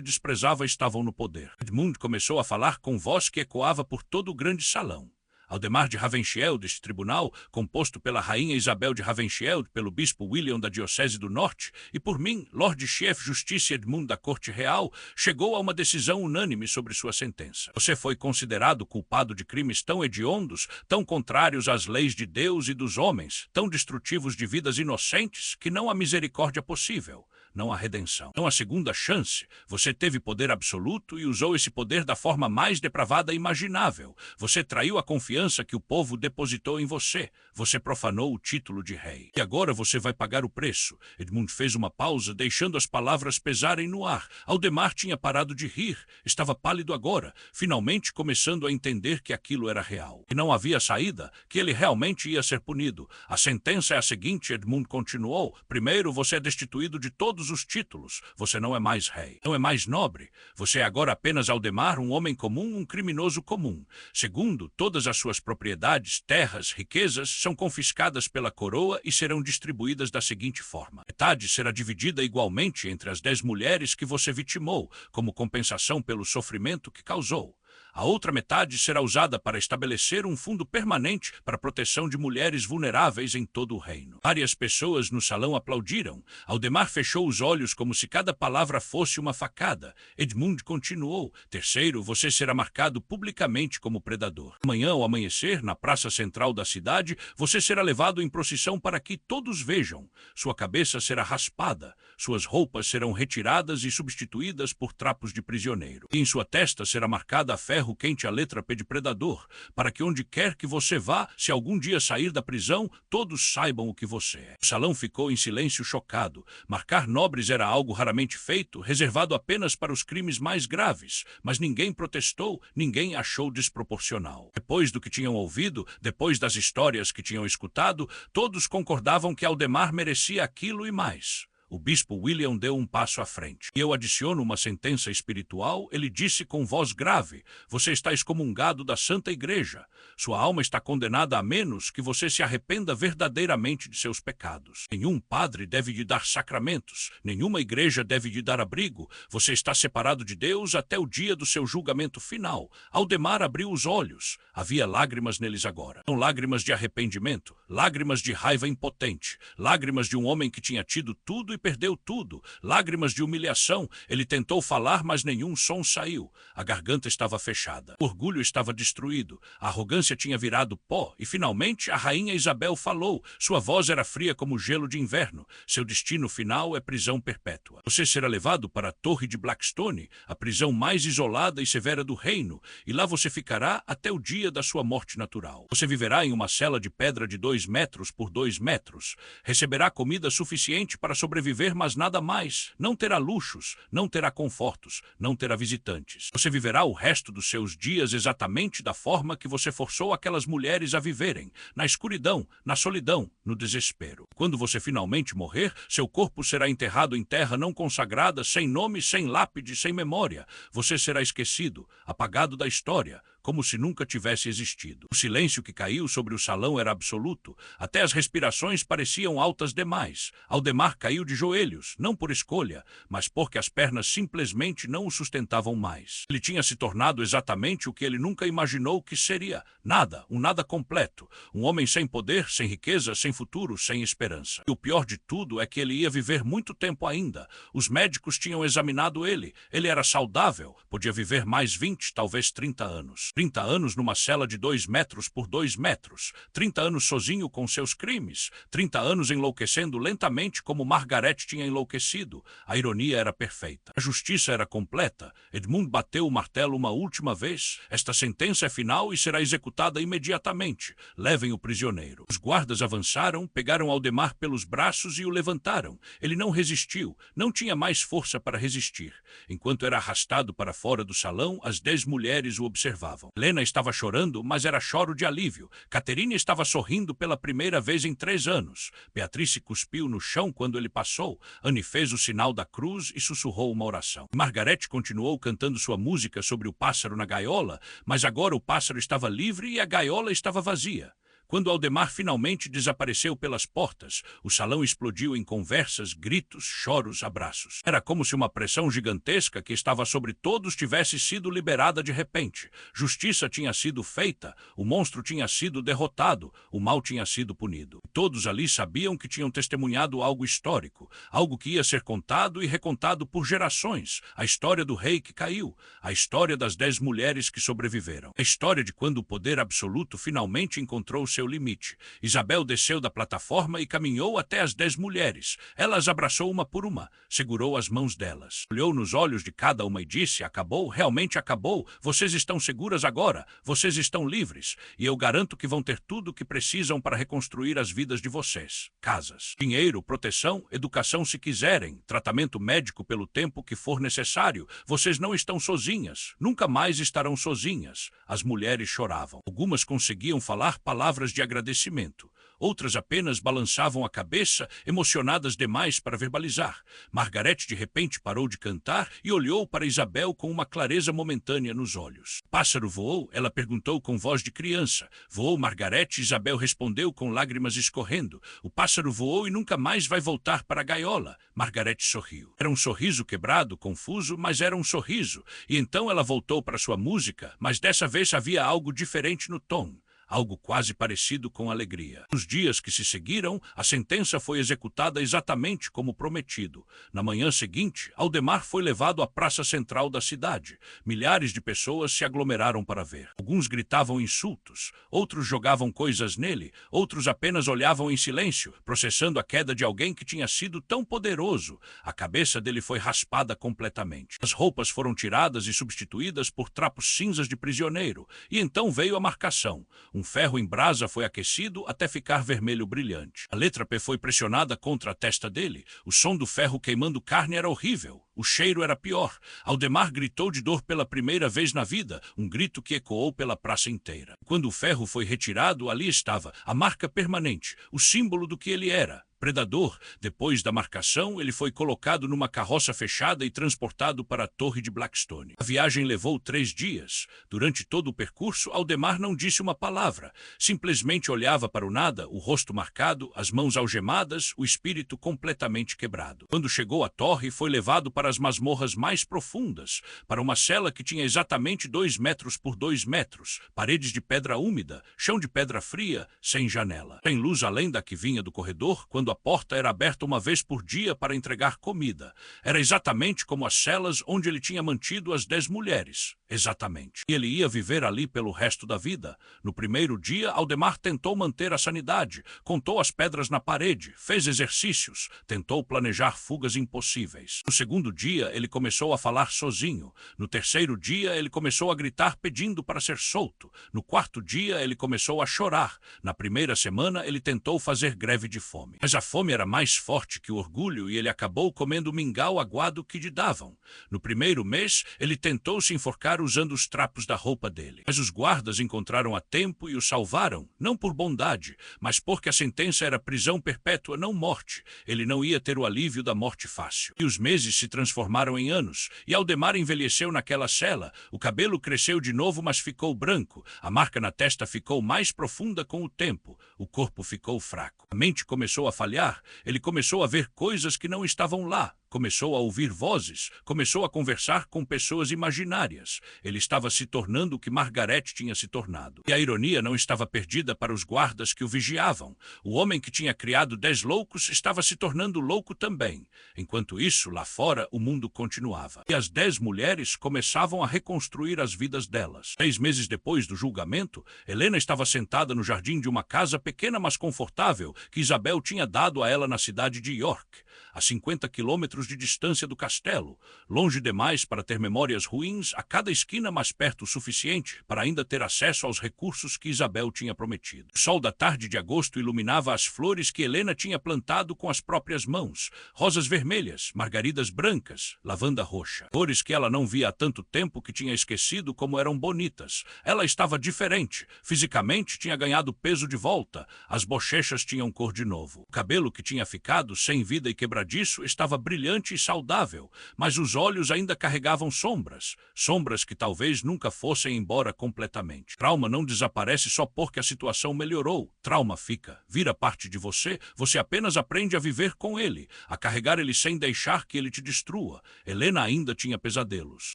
desprezava estavam no poder. Edmund começou a falar com voz que ecoava por todo o grande salão. Aldemar de Ravenshield, este tribunal, composto pela rainha Isabel de Ravenshield, pelo bispo William da Diocese do Norte e por mim, Lord-Chefe Justice Edmund da Corte Real, chegou a uma decisão unânime sobre sua sentença. Você foi considerado culpado de crimes tão hediondos, tão contrários às leis de Deus e dos homens, tão destrutivos de vidas inocentes, que não há misericórdia possível. Não há redenção, não há segunda chance. Você teve poder absoluto e usou esse poder da forma mais depravada imaginável. Você traiu a confiança que o povo depositou em você. Você profanou o título de rei. E agora você vai pagar o preço. Edmund fez uma pausa, deixando as palavras pesarem no ar. Aldemar tinha parado de rir. Estava pálido agora, finalmente começando a entender que aquilo era real. Que não havia saída, que ele realmente ia ser punido. A sentença é a seguinte, Edmund continuou. Primeiro, você é destituído de todos os títulos. Você não é mais rei, não é mais nobre. Você é agora apenas Aldemar, um homem comum, um criminoso comum. Segundo, todas as suas propriedades, terras, riquezas são confiscadas pela coroa e serão distribuídas da seguinte forma. Metade será dividida igualmente entre as 10 mulheres que você vitimou, como compensação pelo sofrimento que causou. A outra metade será usada para estabelecer um fundo permanente para a proteção de mulheres vulneráveis em todo o reino. Várias pessoas no salão aplaudiram. Aldemar fechou os olhos como se cada palavra fosse uma facada. Edmund continuou. Terceiro, você será marcado publicamente como predador. Amanhã, ao amanhecer, na praça central da cidade, você será levado em procissão para que todos vejam. Sua cabeça será raspada, suas roupas serão retiradas e substituídas por trapos de prisioneiro. E em sua testa será marcada a ferro quente a letra P de predador, para que onde quer que você vá, se algum dia sair da prisão, todos saibam o que você é. O salão ficou em silêncio chocado. Marcar nobres era algo raramente feito, reservado apenas para os crimes mais graves, mas ninguém protestou, ninguém achou desproporcional. Depois do que tinham ouvido, depois das histórias que tinham escutado, todos concordavam que Aldemar merecia aquilo e mais. O bispo William deu um passo à frente. E eu adiciono uma sentença espiritual. Ele disse com voz grave: você está excomungado da Santa Igreja. Sua alma está condenada a menos que você se arrependa verdadeiramente de seus pecados. Nenhum padre deve lhe dar sacramentos. Nenhuma igreja deve lhe dar abrigo. Você está separado de Deus até o dia do seu julgamento final. Aldemar abriu os olhos. Havia lágrimas neles agora. Não lágrimas de arrependimento, lágrimas de raiva impotente, lágrimas de um homem que tinha tido tudo e perdeu tudo, lágrimas de humilhação. Ele tentou falar, mas nenhum som saiu. A garganta estava fechada. O orgulho estava destruído. A arrogância tinha virado pó. E, finalmente, a rainha Isabel falou. Sua voz era fria como gelo de inverno. Seu destino final é prisão perpétua. Você será levado para a Torre de Blackstone, a prisão mais isolada e severa do reino, e lá você ficará até o dia da sua morte natural. Você viverá em uma cela de pedra de 2 metros por 2 metros. Receberá comida suficiente para sobreviver, mas nada mais. Não terá luxos, não terá confortos, não terá visitantes. Você viverá o resto dos seus dias exatamente da forma que você forçou aquelas mulheres a viverem, na escuridão, na solidão, no desespero. Quando você finalmente morrer, seu corpo será enterrado em terra não consagrada, sem nome, sem lápide, sem memória. Você será esquecido, apagado da história, como se nunca tivesse existido. O silêncio que caiu sobre o salão era absoluto. Até as respirações pareciam altas demais. Aldemar caiu de joelhos, não por escolha, mas porque as pernas simplesmente não o sustentavam mais. Ele tinha se tornado exatamente o que ele nunca imaginou que seria. Nada, um nada completo. Um homem sem poder, sem riqueza, sem futuro, sem esperança. E o pior de tudo é que ele ia viver muito tempo ainda. Os médicos tinham examinado ele. Ele era saudável, podia viver mais 20, talvez 30 anos. 30 anos numa cela de 2 metros por 2 metros. 30 anos sozinho com seus crimes. 30 anos enlouquecendo lentamente como Margaret tinha enlouquecido. A ironia era perfeita. A justiça era completa. Edmund bateu o martelo uma última vez. Esta sentença é final e será executada imediatamente. Levem o prisioneiro. Os guardas avançaram, pegaram Aldemar pelos braços e o levantaram. Ele não resistiu. Não tinha mais força para resistir. Enquanto era arrastado para fora do salão, as 10 mulheres o observavam. Helena estava chorando, mas era choro de alívio. Caterina estava sorrindo pela primeira vez em 3 anos. Beatrice cuspiu no chão quando ele passou. Anne fez o sinal da cruz e sussurrou uma oração. Margaret continuou cantando sua música sobre o pássaro na gaiola, mas agora o pássaro estava livre e a gaiola estava vazia. Quando Aldemar finalmente desapareceu pelas portas, o salão explodiu em conversas, gritos, choros, abraços. Era como se uma pressão gigantesca que estava sobre todos tivesse sido liberada de repente. Justiça tinha sido feita, o monstro tinha sido derrotado, o mal tinha sido punido. Todos ali sabiam que tinham testemunhado algo histórico, algo que ia ser contado e recontado por gerações. A história do rei que caiu, a história das 10 mulheres que sobreviveram, a história de quando o poder absoluto finalmente encontrou seu limite. Isabel desceu da plataforma e caminhou até as 10 mulheres. Ela as abraçou uma por uma, segurou as mãos delas. Olhou nos olhos de cada uma e disse: acabou, realmente acabou. Vocês estão seguras agora. Vocês estão livres. E eu garanto que vão ter tudo o que precisam para reconstruir as vidas de vocês. Casas, dinheiro, proteção, educação se quiserem, tratamento médico pelo tempo que for necessário. Vocês não estão sozinhas. Nunca mais estarão sozinhas. As mulheres choravam. Algumas conseguiam falar palavras de agradecimento. outras apenas balançavam a cabeça, emocionadas demais para verbalizar. Margarete de repente parou de cantar e olhou para Isabel com uma clareza momentânea nos olhos. Pássaro voou? Ela perguntou com voz de criança. Voou, Margarete. Isabel respondeu com lágrimas escorrendo. O pássaro voou e nunca mais vai voltar para a gaiola. Margarete sorriu. Era um sorriso quebrado, confuso, mas era um sorriso. E então ela voltou para sua música, mas dessa vez havia algo diferente no tom. Algo quase parecido com alegria. Nos dias que se seguiram, a sentença foi executada exatamente como prometido. Na manhã seguinte, Aldemar foi levado à praça central da cidade. Milhares de pessoas se aglomeraram para ver. Alguns gritavam insultos, outros jogavam coisas nele, outros apenas olhavam em silêncio, processando a queda de alguém que tinha sido tão poderoso. A cabeça dele foi raspada completamente. As roupas foram tiradas e substituídas por trapos cinzas de prisioneiro, e então veio a marcação. Um ferro em brasa foi aquecido até ficar vermelho brilhante. A letra P foi pressionada contra a testa dele. O som do ferro queimando carne era horrível. O cheiro era pior. Aldemar gritou de dor pela primeira vez na vida, um grito que ecoou pela praça inteira. Quando o ferro foi retirado, ali estava a marca permanente, o símbolo do que ele era. Predador. Depois da marcação, ele foi colocado numa carroça fechada e transportado para a torre de Blackstone. A viagem levou 3 dias. Durante todo o percurso, Aldemar não disse uma palavra. Simplesmente olhava para o nada, o rosto marcado, as mãos algemadas, o espírito completamente quebrado. Quando chegou à torre, foi levado para as masmorras mais profundas, para uma cela que tinha exatamente 2 metros por 2 metros, paredes de pedra úmida, chão de pedra fria, sem janela. Sem luz além da que vinha do corredor, quando a porta era aberta uma vez por dia para entregar comida. Era exatamente como as celas onde ele tinha mantido as 10 mulheres. Exatamente. E ele ia viver ali pelo resto da vida. No primeiro dia, Aldemar tentou manter a sanidade, contou as pedras na parede, fez exercícios, tentou planejar fugas impossíveis. No segundo dia, ele começou a falar sozinho. No terceiro dia, ele começou a gritar pedindo para ser solto. No quarto dia, ele começou a chorar. Na primeira semana, ele tentou fazer greve de fome. Mas a fome era mais forte que o orgulho e ele acabou comendo mingau aguado que lhe davam. No primeiro mês, ele tentou se enforcar usando os trapos da roupa dele. Mas os guardas encontraram a tempo e o salvaram, não por bondade, mas porque a sentença era prisão perpétua, não morte. Ele não ia ter o alívio da morte fácil. E os meses se transformaram em anos, e Aldemar envelheceu naquela cela. O cabelo cresceu de novo, mas ficou branco. A marca na testa ficou mais profunda com o tempo. O corpo ficou fraco. A mente começou a falhar. Ele começou a ver coisas que não estavam lá. Começou a ouvir vozes, começou a conversar com pessoas imaginárias. Ele estava se tornando o que Margarete tinha se tornado. E a ironia não estava perdida para os guardas que o vigiavam. O homem que tinha criado 10 loucos estava se tornando louco também. Enquanto isso, lá fora, o mundo continuava. E as 10 mulheres começavam a reconstruir as vidas delas. 6 meses depois do julgamento, Helena estava sentada no jardim de uma casa pequena mas confortável que Isabel tinha dado a ela na cidade de York, a 50 quilômetros de distância do castelo, longe demais para ter memórias ruins, a cada esquina mais perto o suficiente para ainda ter acesso aos recursos que Isabel tinha prometido. O sol da tarde de agosto iluminava as flores que Helena tinha plantado com as próprias mãos, rosas vermelhas, margaridas brancas, lavanda roxa, cores que ela não via há tanto tempo que tinha esquecido como eram bonitas. Ela estava diferente, fisicamente tinha ganhado peso de volta, as bochechas tinham cor de novo. O cabelo que tinha ficado sem vida e quebradiço estava brilhante e saudável, mas os olhos ainda carregavam sombras, sombras que talvez nunca fossem embora completamente. Trauma não desaparece só porque a situação melhorou. Trauma fica, vira parte de você, você apenas aprende a viver com ele, a carregar ele sem deixar que ele te destrua. Helena ainda tinha pesadelos.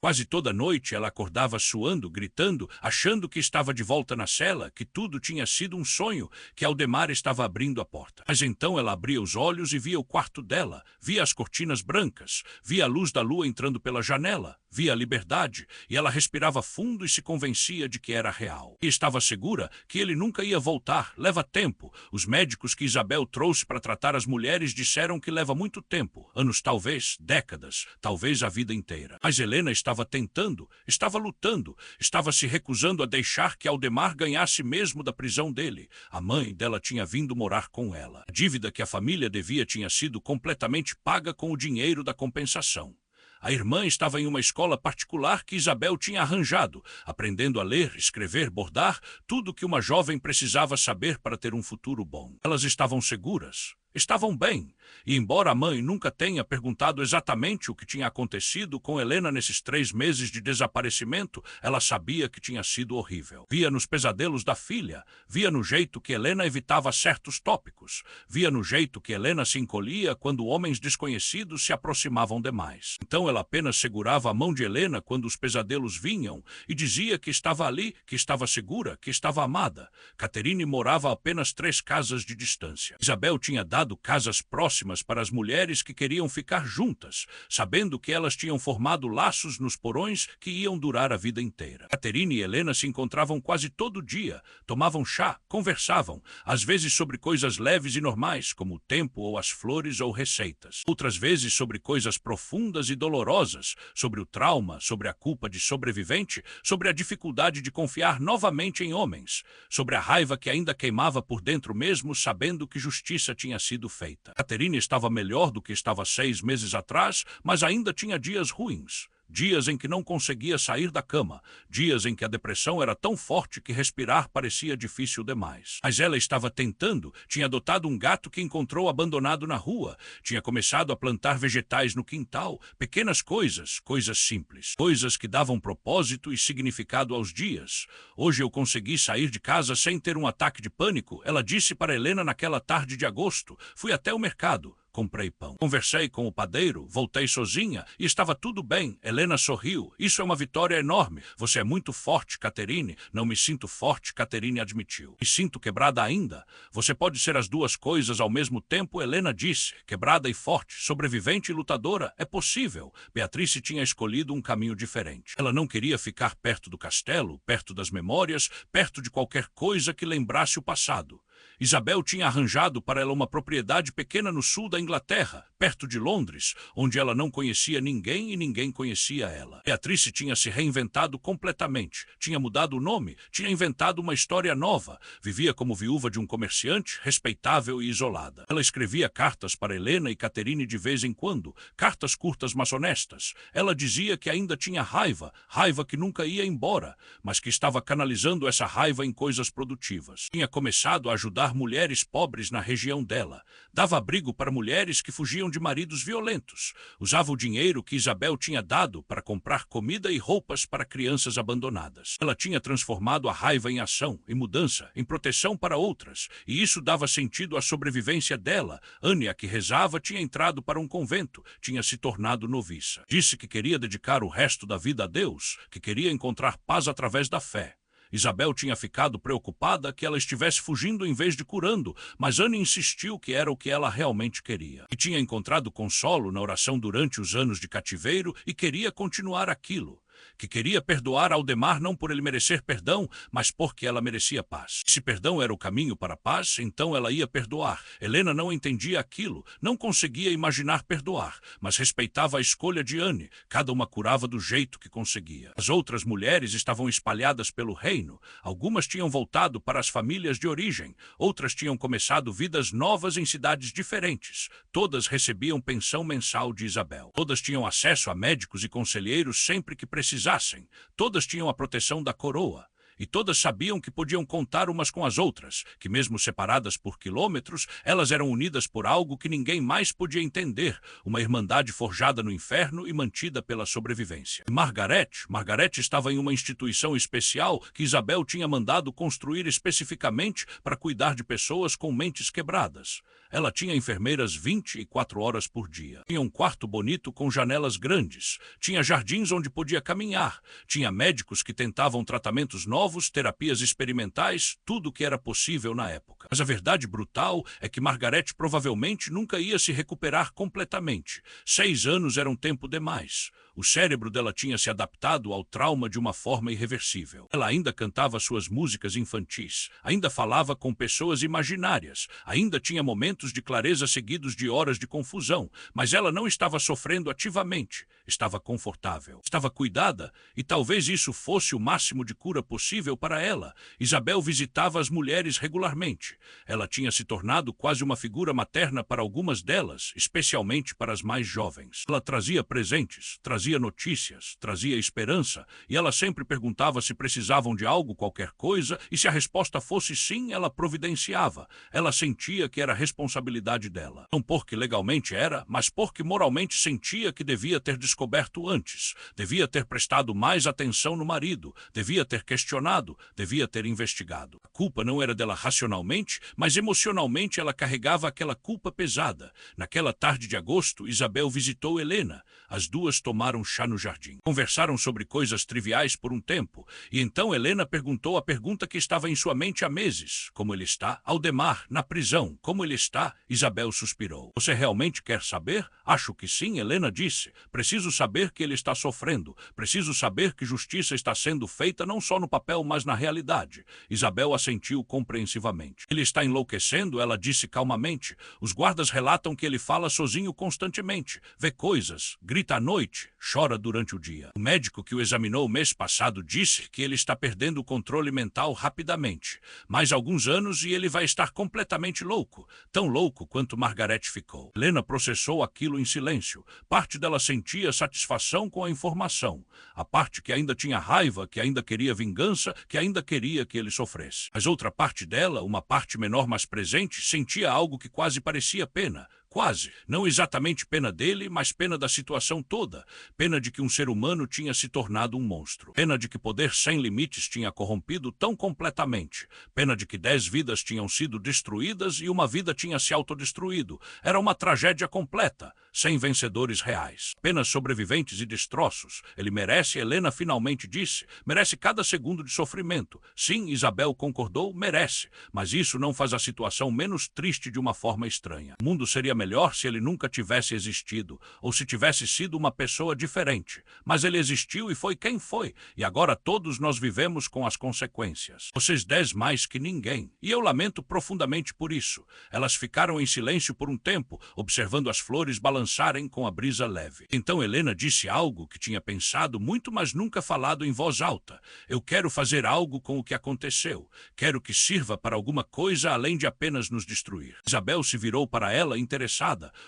Quase toda noite ela acordava suando, gritando, achando que estava de volta na cela, que tudo tinha sido um sonho, que Aldemar estava abrindo a porta. Mas então ela abria os olhos e via o quarto dela, via as cortinas brancas, via a luz da lua entrando pela janela, via a liberdade, e ela respirava fundo e se convencia de que era real. E estava segura que ele nunca ia voltar, leva tempo. Os médicos que Isabel trouxe para tratar as mulheres disseram que leva muito tempo, anos talvez, décadas, talvez a vida inteira. Mas Helena estava tentando, estava lutando, estava se recusando a deixar que Aldemar ganhasse mesmo da prisão dele. A mãe dela tinha vindo morar com ela. A dívida que a família devia tinha sido completamente paga com o dinheiro da compensação. A irmã estava em uma escola particular que Isabel tinha arranjado, aprendendo a ler, escrever, bordar, tudo o que uma jovem precisava saber para ter um futuro bom. Elas estavam seguras. Estavam bem, e embora a mãe nunca tenha perguntado exatamente o que tinha acontecido com Helena nesses 3 meses de desaparecimento, ela sabia que tinha sido horrível. Via nos pesadelos da filha, via no jeito que Helena evitava certos tópicos, via no jeito que Helena se encolhia quando homens desconhecidos se aproximavam demais. Então ela apenas segurava a mão de Helena quando os pesadelos vinham e dizia que estava ali, que estava segura, que estava amada. Caterine morava a apenas 3 casas de distância. Isabel tinha dado casas próximas para as mulheres que queriam ficar juntas, sabendo que elas tinham formado laços nos porões que iam durar a vida inteira. Caterine e Helena se encontravam quase todo dia, tomavam chá, conversavam, às vezes sobre coisas leves e normais, como o tempo ou as flores ou receitas. Outras vezes sobre coisas profundas e dolorosas, sobre o trauma, sobre a culpa de sobrevivente, sobre a dificuldade de confiar novamente em homens, sobre a raiva que ainda queimava por dentro mesmo, sabendo que justiça tinha sido feita. Caterine estava melhor do que estava 6 meses atrás, mas ainda tinha dias ruins. Dias em que não conseguia sair da cama, dias em que a depressão era tão forte que respirar parecia difícil demais. Mas ela estava tentando, tinha adotado um gato que encontrou abandonado na rua, tinha começado a plantar vegetais no quintal, pequenas coisas, coisas simples, coisas que davam propósito e significado aos dias. Hoje eu consegui sair de casa sem ter um ataque de pânico, ela disse para Helena naquela tarde de agosto. Fui até o mercado. Comprei pão. Conversei com o padeiro, voltei sozinha e estava tudo bem. Helena sorriu. Isso é uma vitória enorme. Você é muito forte, Caterine. Não me sinto forte, Caterine admitiu. Me sinto quebrada ainda. Você pode ser as duas coisas ao mesmo tempo, Helena disse. Quebrada e forte, sobrevivente e lutadora. É possível. Beatrice tinha escolhido um caminho diferente. Ela não queria ficar perto do castelo, perto das memórias, perto de qualquer coisa que lembrasse o passado. Isabel tinha arranjado para ela uma propriedade pequena no sul da Inglaterra, perto de Londres, onde ela não conhecia ninguém e ninguém conhecia ela. Beatrice tinha se reinventado completamente, tinha mudado o nome, tinha inventado uma história nova, vivia como viúva de um comerciante, respeitável e isolada. Ela escrevia cartas para Helena e Caterine de vez em quando, cartas curtas mas honestas. Ela dizia que ainda tinha raiva, raiva que nunca ia embora, mas que estava canalizando essa raiva em coisas produtivas. Tinha começado a ajudar mulheres pobres na região dela. Dava abrigo para mulheres que fugiam de maridos violentos. Usava o dinheiro que Isabel tinha dado para comprar comida e roupas para crianças abandonadas. Ela tinha transformado a raiva em ação, em mudança, em proteção para outras, e isso dava sentido à sobrevivência dela. Ania, que rezava, tinha entrado para um convento, tinha se tornado noviça. Disse que queria dedicar o resto da vida a Deus, que queria encontrar paz através da fé. Isabel tinha ficado preocupada que ela estivesse fugindo em vez de curando, mas Anne insistiu que era o que ela realmente queria. E tinha encontrado consolo na oração durante os anos de cativeiro e queria continuar aquilo. Que queria perdoar Aldemar não por ele merecer perdão, mas porque ela merecia paz. Se perdão era o caminho para a paz, então ela ia perdoar. Helena não entendia aquilo, não conseguia imaginar perdoar, mas respeitava a escolha de Anne. Cada uma curava do jeito que conseguia. As outras mulheres estavam espalhadas pelo reino. Algumas tinham voltado para as famílias de origem, outras tinham começado vidas novas em cidades diferentes. Todas recebiam pensão mensal de Isabel. Todas tinham acesso a médicos e conselheiros sempre que precisassem. Todas tinham a proteção da coroa. E todas sabiam que podiam contar umas com as outras, que mesmo separadas por quilômetros, elas eram unidas por algo que ninguém mais podia entender, uma irmandade forjada no inferno e mantida pela sobrevivência. Margaret estava em uma instituição especial que Isabel tinha mandado construir especificamente para cuidar de pessoas com mentes quebradas. Ela tinha enfermeiras 24 horas por dia. Tinha um quarto bonito com janelas grandes. Tinha jardins onde podia caminhar. Tinha médicos que tentavam tratamentos novos, terapias experimentais, tudo o que era possível na época. Mas a verdade brutal é que Margaret provavelmente nunca ia se recuperar completamente. 6 anos era um tempo demais. O cérebro dela tinha se adaptado ao trauma de uma forma irreversível. Ela ainda cantava suas músicas infantis, ainda falava com pessoas imaginárias, ainda tinha momentos de clareza seguidos de horas de confusão, mas ela não estava sofrendo ativamente, estava confortável, estava cuidada, e talvez isso fosse o máximo de cura possível para ela. Isabel visitava as mulheres regularmente. Ela tinha se tornado quase uma figura materna para algumas delas, especialmente para as mais jovens. Ela trazia presentes, trazia notícias, trazia esperança, e ela sempre perguntava se precisavam de algo, qualquer coisa, e se a resposta fosse sim, ela providenciava. Ela sentia que era responsabilidade dela. Não porque legalmente era, mas porque moralmente sentia que devia ter descoberto antes, devia ter prestado mais atenção no marido, devia ter questionado, devia ter investigado. A culpa não era dela racionalmente, mas emocionalmente ela carregava aquela culpa pesada. Naquela tarde de agosto, Isabel visitou Helena. As duas tomaram chá no jardim. Conversaram sobre coisas triviais por um tempo, e então Helena perguntou a pergunta que estava em sua mente há meses. Como ele está? Aldemar, na prisão. Como ele está? Isabel suspirou. Você realmente quer saber? Acho que sim, Helena disse. Preciso saber que ele está sofrendo. Preciso saber que justiça está sendo feita não só no papel, mas na realidade. Isabel assentiu compreensivamente. Ele está enlouquecendo, ela disse calmamente. Os guardas relatam que ele fala sozinho constantemente. Vê coisas, grita à noite, chora durante o dia. O médico que o examinou o mês passado disse que ele está perdendo o controle mental rapidamente. Mais alguns anos e ele vai estar completamente louco. Tão louco quanto Margaret ficou. Helena processou aquilo em silêncio. Parte dela sentia satisfação com a informação. A parte que ainda tinha raiva, que ainda queria vingança, que ainda queria que ele sofresse. Mas outra parte dela, uma parte menor mais presente, sentia algo que quase parecia pena. Quase. Não exatamente pena dele, mas pena da situação toda. Pena de que um ser humano tinha se tornado um monstro. Pena de que poder sem limites tinha corrompido tão completamente. Pena de que 10 vidas tinham sido destruídas e uma vida tinha se autodestruído. Era uma tragédia completa, sem vencedores reais. Apenas sobreviventes e destroços. Ele merece, Helena finalmente disse. Merece cada segundo de sofrimento. Sim, Isabel concordou, merece. Mas isso não faz a situação menos triste de uma forma estranha. O mundo seria melhor se ele nunca tivesse existido, ou se tivesse sido uma pessoa diferente. Mas ele existiu e foi quem foi, e agora todos nós vivemos com as consequências. Vocês 10 mais que ninguém, e eu lamento profundamente por isso. Elas ficaram em silêncio por um tempo, observando as flores balançarem com a brisa leve. Então Helena disse algo que tinha pensado muito, mas nunca falado em voz alta. Eu quero fazer algo com o que aconteceu. Quero que sirva para alguma coisa além de apenas nos destruir. Isabel se virou para ela interessada.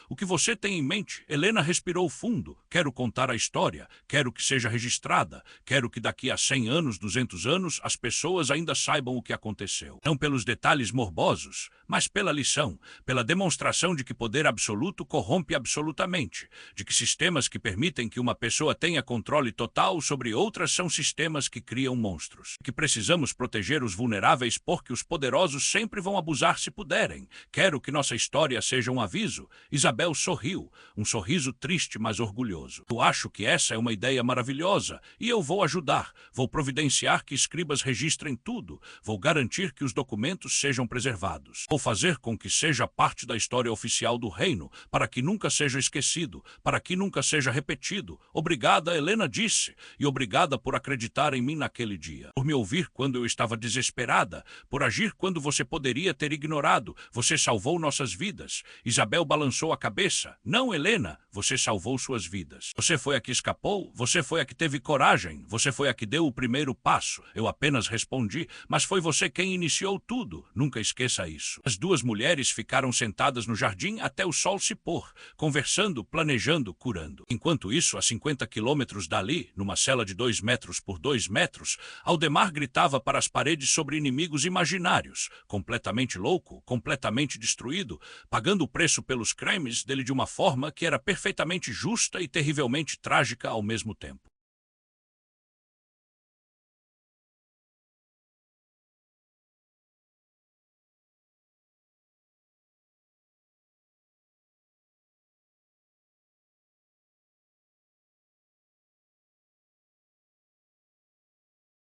O que você tem em mente? Helena respirou fundo. Quero contar a história. Quero que seja registrada. Quero que daqui a 100 anos, 200 anos, as pessoas ainda saibam o que aconteceu. Não pelos detalhes morbosos, mas pela lição, pela demonstração de que poder absoluto corrompe absolutamente, de que sistemas que permitem que uma pessoa tenha controle total sobre outras são sistemas que criam monstros. Que precisamos proteger os vulneráveis porque os poderosos sempre vão abusar se puderem. Quero que nossa história seja um aviso. Isabel sorriu, um sorriso triste, mas orgulhoso. Eu acho que essa é uma ideia maravilhosa, e eu vou ajudar. Vou providenciar que escribas registrem tudo. Vou garantir que os documentos sejam preservados. Vou fazer com que seja parte da história oficial do reino, para que nunca seja esquecido, para que nunca seja repetido. Obrigada, Helena disse, e obrigada por acreditar em mim naquele dia. Por me ouvir quando eu estava desesperada, por agir quando você poderia ter ignorado. Você salvou nossas vidas. Isabel balançou a cabeça. Não, Helena, você salvou suas vidas. Você foi a que escapou, você foi a que teve coragem, você foi a que deu o primeiro passo. Eu apenas respondi, mas foi você quem iniciou tudo. Nunca esqueça isso. As duas mulheres ficaram sentadas no jardim até o sol se pôr, conversando, planejando, curando. Enquanto isso, a 50 quilômetros dali, numa cela de 2 metros por 2 metros, Aldemar gritava para as paredes sobre inimigos imaginários, completamente louco, completamente destruído, pagando o preço pelos crimes dele de uma forma que era perfeitamente justa e terrivelmente trágica ao mesmo tempo.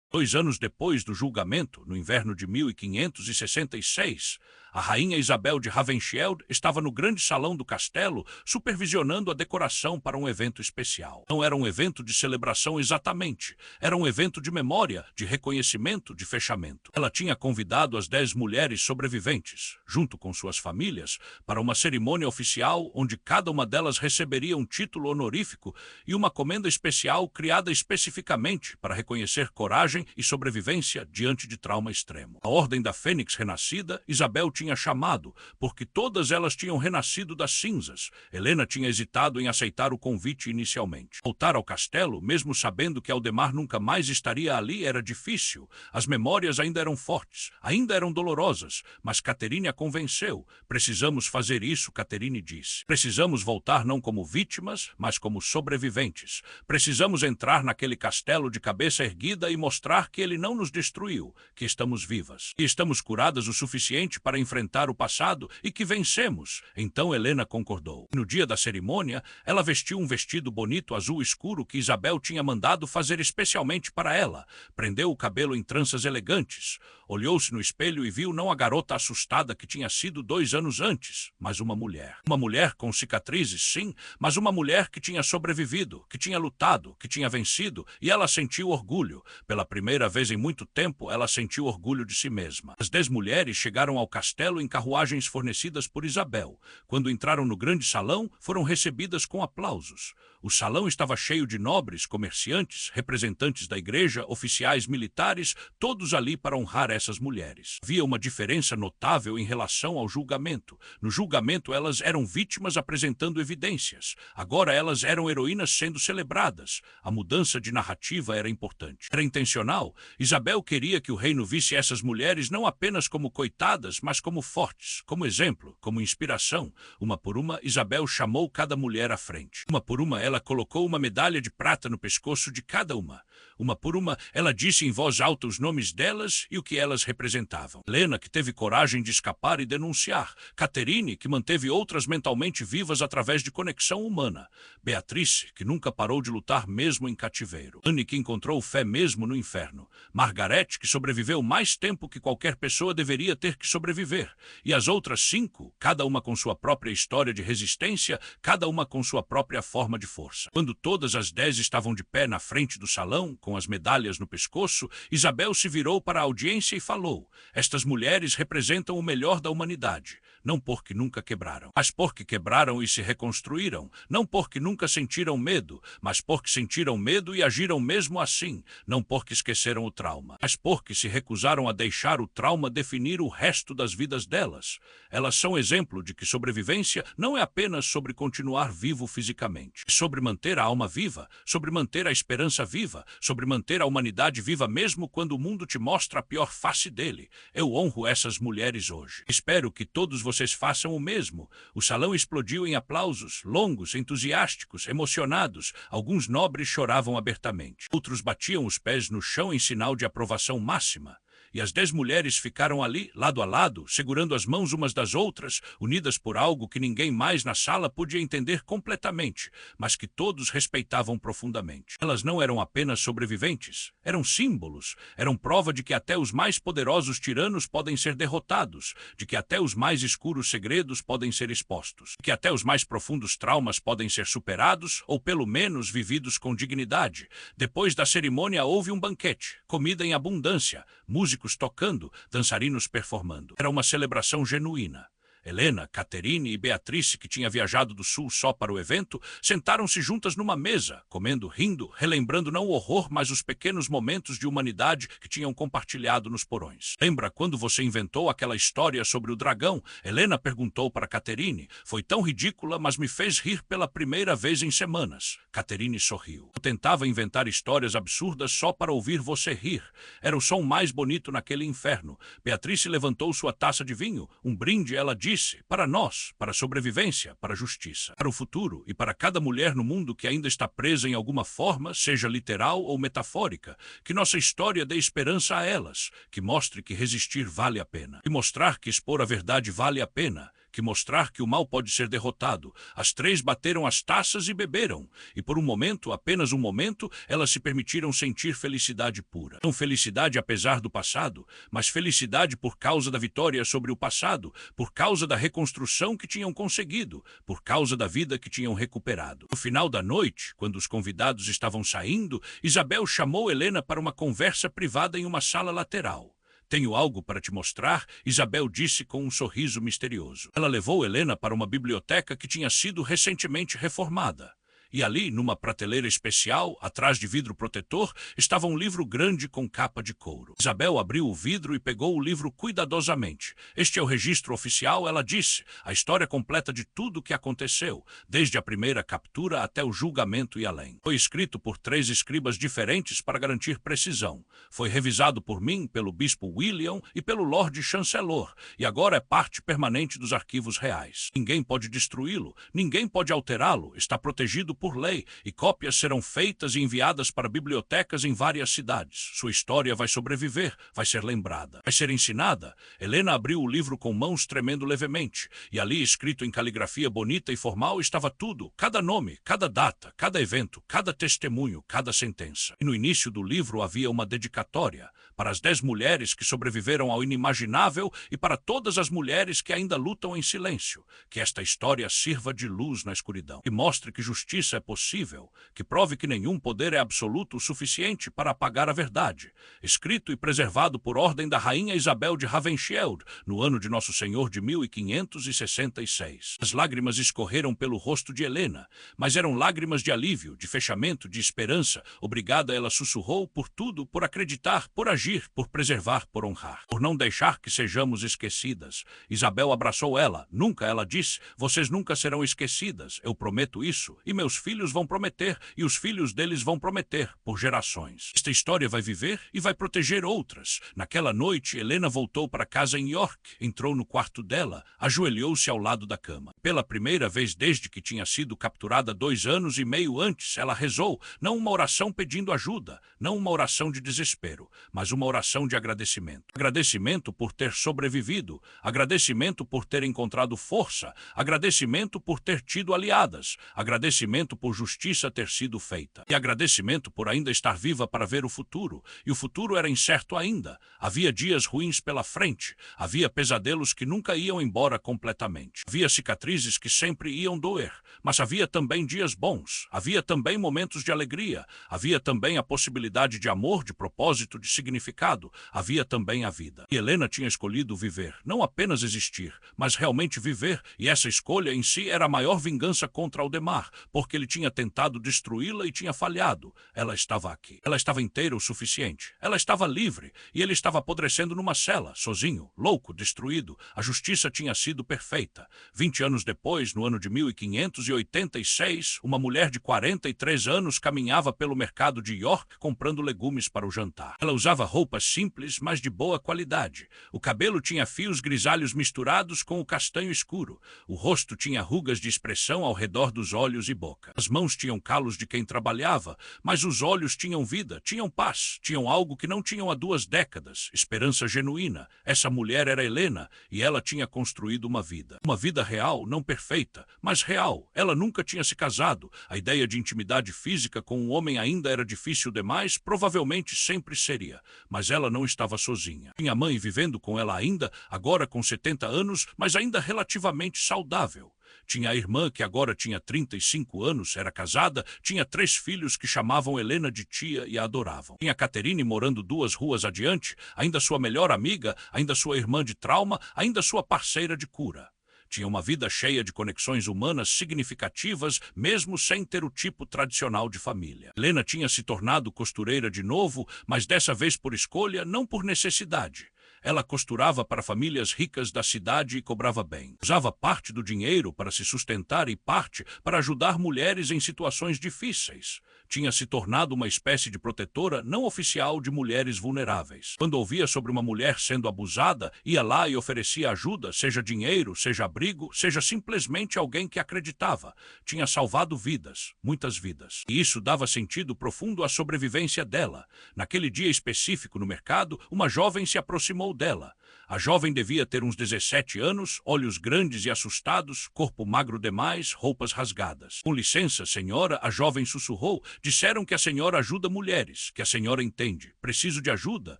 Dois anos depois do julgamento, no inverno de 1566, a rainha Isabel de Ravenschield estava no grande salão do castelo, supervisionando a decoração para um evento especial. Não era um evento de celebração exatamente, era um evento de memória, de reconhecimento, de fechamento. Ela tinha convidado as 10 mulheres sobreviventes, junto com suas famílias, para uma cerimônia oficial onde cada uma delas receberia um título honorífico e uma comenda especial criada especificamente para reconhecer coragem coragem e sobrevivência diante de trauma extremo. A Ordem da Fênix renascida, Isabel tinha chamado, porque todas elas tinham renascido das cinzas. Helena tinha hesitado em aceitar o convite inicialmente. Voltar ao castelo, mesmo sabendo que Aldemar nunca mais estaria ali, era difícil. As memórias ainda eram fortes, ainda eram dolorosas, mas Caterine a convenceu. Precisamos fazer isso, Caterine disse. Precisamos voltar não como vítimas, mas como sobreviventes. Precisamos entrar naquele castelo de cabeça erguida e mostrar que ele não nos destruiu, que estamos vivas, que estamos curadas o suficiente para enfrentar o passado e que vencemos. Então Helena concordou. No dia da cerimônia, ela vestiu um vestido bonito azul escuro que Isabel tinha mandado fazer especialmente para ela. Prendeu o cabelo em tranças elegantes. Olhou-se no espelho e viu não a garota assustada que tinha sido 2 anos antes, mas uma mulher. Uma mulher com cicatrizes, sim, mas uma mulher que tinha sobrevivido, que tinha lutado, que tinha vencido, e ela sentiu orgulho. Pela primeira vez em muito tempo, ela sentiu orgulho de si mesma. As 10 mulheres chegaram ao castelo em carruagens fornecidas por Isabel. Quando entraram no grande salão, foram recebidas com aplausos. O salão estava cheio de nobres, comerciantes, representantes da igreja, oficiais militares, todos ali para honrar essas mulheres. Havia uma diferença notável em relação ao julgamento. No julgamento, elas eram vítimas apresentando evidências. Agora elas eram heroínas sendo celebradas. A mudança de narrativa era importante. Era intencional. Isabel queria que o reino visse essas mulheres não apenas como coitadas, mas como fortes, como exemplo, como inspiração. Uma por uma, Isabel chamou cada mulher à frente. Uma por uma, ela colocou uma medalha de prata no pescoço de cada uma. Uma por uma, ela disse em voz alta os nomes delas e o que elas representavam. Helena, que teve coragem de escapar e denunciar. Caterine, que manteve outras mentalmente vivas através de conexão humana. Beatrice, que nunca parou de lutar mesmo em cativeiro. Anne, que encontrou fé mesmo no inferno. Margarete, que sobreviveu mais tempo que qualquer pessoa deveria ter que sobreviver. E as outras 5, cada uma com sua própria história de resistência, cada uma com sua própria forma de força. Quando todas as 10 estavam de pé na frente do salão, com as medalhas no pescoço, Isabel se virou para a audiência e falou: estas mulheres representam o melhor da humanidade. Não porque nunca quebraram, mas porque quebraram e se reconstruíram. Não porque nunca sentiram medo, mas porque sentiram medo e agiram mesmo assim. Não porque esqueceram o trauma, mas porque se recusaram a deixar o trauma definir o resto das vidas delas. Elas são exemplo de que sobrevivência não é apenas sobre continuar vivo fisicamente, é sobre manter a alma viva, sobre manter a esperança viva, sobre manter a humanidade viva mesmo quando o mundo te mostra a pior face dele. Eu honro essas mulheres hoje. Espero que todos vocês façam o mesmo. O salão explodiu em aplausos, longos, entusiásticos, emocionados. Alguns nobres choravam abertamente. Outros batiam os pés no chão em sinal de aprovação máxima. E as 10 mulheres ficaram ali, lado a lado, segurando as mãos umas das outras, unidas por algo que ninguém mais na sala podia entender completamente, mas que todos respeitavam profundamente. Elas não eram apenas sobreviventes, eram símbolos, eram prova de que até os mais poderosos tiranos podem ser derrotados, de que até os mais escuros segredos podem ser expostos, que até os mais profundos traumas podem ser superados ou pelo menos vividos com dignidade. Depois da cerimônia houve um banquete, comida em abundância, músicos tocando, dançarinos performando. Era uma celebração genuína. Helena, Caterine e Beatrice, que tinha viajado do sul só para o evento, sentaram-se juntas numa mesa, comendo, rindo, relembrando não o horror, mas os pequenos momentos de humanidade que tinham compartilhado nos porões. Lembra quando você inventou aquela história sobre o dragão? Helena perguntou para Caterine. Foi tão ridícula, mas me fez rir pela primeira vez em semanas. Caterine sorriu. Eu tentava inventar histórias absurdas só para ouvir você rir. Era o som mais bonito naquele inferno. Beatrice levantou sua taça de vinho. Um brinde, ela disse, para nós, para a sobrevivência, para a justiça, para o futuro e para cada mulher no mundo que ainda está presa em alguma forma, seja literal ou metafórica, que nossa história dê esperança a elas, que mostre que resistir vale a pena, que mostrar que expor a verdade vale a pena, que mostrar que o mal pode ser derrotado. As 3 bateram as taças e beberam, e por um momento, apenas um momento, elas se permitiram sentir felicidade pura. Não felicidade apesar do passado, mas felicidade por causa da vitória sobre o passado, por causa da reconstrução que tinham conseguido, por causa da vida que tinham recuperado. No final da noite, quando os convidados estavam saindo, Isabel chamou Helena para uma conversa privada em uma sala lateral. Tenho algo para te mostrar, Isabel disse com um sorriso misterioso. Ela levou Helena para uma biblioteca que tinha sido recentemente reformada. E ali, numa prateleira especial, atrás de vidro protetor, estava um livro grande com capa de couro. Isabel abriu o vidro e pegou o livro cuidadosamente. Este é o registro oficial, ela disse, a história completa de tudo o que aconteceu, desde a primeira captura até o julgamento e além. Foi escrito por 3 escribas diferentes para garantir precisão. Foi revisado por mim, pelo bispo William e pelo Lord Chancelor, e agora é parte permanente dos arquivos reais. Ninguém pode destruí-lo, ninguém pode alterá-lo, está protegido por lei, e cópias serão feitas e enviadas para bibliotecas em várias cidades. Sua história vai sobreviver, vai ser lembrada, vai ser ensinada. Helena abriu o livro com mãos tremendo levemente, e ali, escrito em caligrafia bonita e formal, estava tudo, cada nome, cada data, cada evento, cada testemunho, cada sentença. E no início do livro havia uma dedicatória para as 10 mulheres que sobreviveram ao inimaginável e para todas as mulheres que ainda lutam em silêncio. Que esta história sirva de luz na escuridão e mostre que justiça é possível, que prove que nenhum poder é absoluto o suficiente para apagar a verdade. Escrito e preservado por ordem da rainha Isabel de Ravenshield, no ano de Nosso Senhor de 1566. As lágrimas escorreram pelo rosto de Helena, mas eram lágrimas de alívio, de fechamento, de esperança. Obrigada, ela sussurrou, por tudo, por acreditar, por agir, por preservar, por honrar, por não deixar que sejamos esquecidas. Isabel abraçou ela. Nunca, ela disse, vocês nunca serão esquecidas. Eu prometo isso, e meus filhos vão prometer, e os filhos deles vão prometer, por gerações. Esta história vai viver e vai proteger outras. Naquela noite, Helena voltou para casa em York, entrou no quarto dela, ajoelhou-se ao lado da cama. Pela primeira vez desde que tinha sido capturada 2 anos e meio antes, ela rezou, não uma oração pedindo ajuda, não uma oração de desespero, mas uma oração de agradecimento. Agradecimento por ter sobrevivido, agradecimento por ter encontrado força, agradecimento por ter tido aliadas, agradecimento por justiça ter sido feita, e agradecimento por ainda estar viva para ver o futuro, e o futuro era incerto ainda. Havia dias ruins pela frente, havia pesadelos que nunca iam embora completamente, havia cicatrizes que sempre iam doer, mas havia também dias bons, havia também momentos de alegria, havia também a possibilidade de amor, de propósito, de significado, havia também a vida. E Helena tinha escolhido viver, não apenas existir, mas realmente viver, e essa escolha em si era a maior vingança contra Aldemar, porque ele tinha tentado destruí-la e tinha falhado. Ela estava aqui. Ela estava inteira o suficiente. Ela estava livre, e ele estava apodrecendo numa cela, sozinho, louco, destruído. A justiça tinha sido perfeita. 20 anos depois, no ano de 1586, uma mulher de 43 anos caminhava pelo mercado de York comprando legumes para o jantar. Ela usava roupas simples, mas de boa qualidade. O cabelo tinha fios grisalhos misturados com o castanho escuro. O rosto tinha rugas de expressão ao redor dos olhos e boca. As mãos tinham calos de quem trabalhava, mas os olhos tinham vida, tinham paz, tinham algo que não tinham há 2 décadas, esperança genuína. Essa mulher era Helena, e ela tinha construído uma vida real, não perfeita, mas real. Ela nunca tinha se casado. A ideia de intimidade física com um homem ainda era difícil demais, provavelmente sempre seria, mas ela não estava sozinha. Tinha mãe vivendo com ela ainda, agora com 70 anos, mas ainda relativamente saudável. Tinha a irmã, que agora tinha 35 anos, era casada, tinha 3 filhos que chamavam Helena de tia e a adoravam. Tinha Catherine morando 2 ruas adiante, ainda sua melhor amiga, ainda sua irmã de trauma, ainda sua parceira de cura. Tinha uma vida cheia de conexões humanas significativas, mesmo sem ter o tipo tradicional de família. Helena tinha se tornado costureira de novo, mas dessa vez por escolha, não por necessidade. Ela costurava para famílias ricas da cidade e cobrava bem. Usava parte do dinheiro para se sustentar e parte para ajudar mulheres em situações difíceis. Tinha se tornado uma espécie de protetora não oficial de mulheres vulneráveis. Quando ouvia sobre uma mulher sendo abusada, ia lá e oferecia ajuda, seja dinheiro, seja abrigo, seja simplesmente alguém que acreditava. Tinha salvado vidas, muitas vidas. E isso dava sentido profundo à sobrevivência dela. Naquele dia específico no mercado, uma jovem se aproximou dela. A jovem devia ter uns 17 anos, olhos grandes e assustados, corpo magro demais, roupas rasgadas. Com licença, senhora, a jovem sussurrou. Disseram que a senhora ajuda mulheres, que a senhora entende. Preciso de ajuda.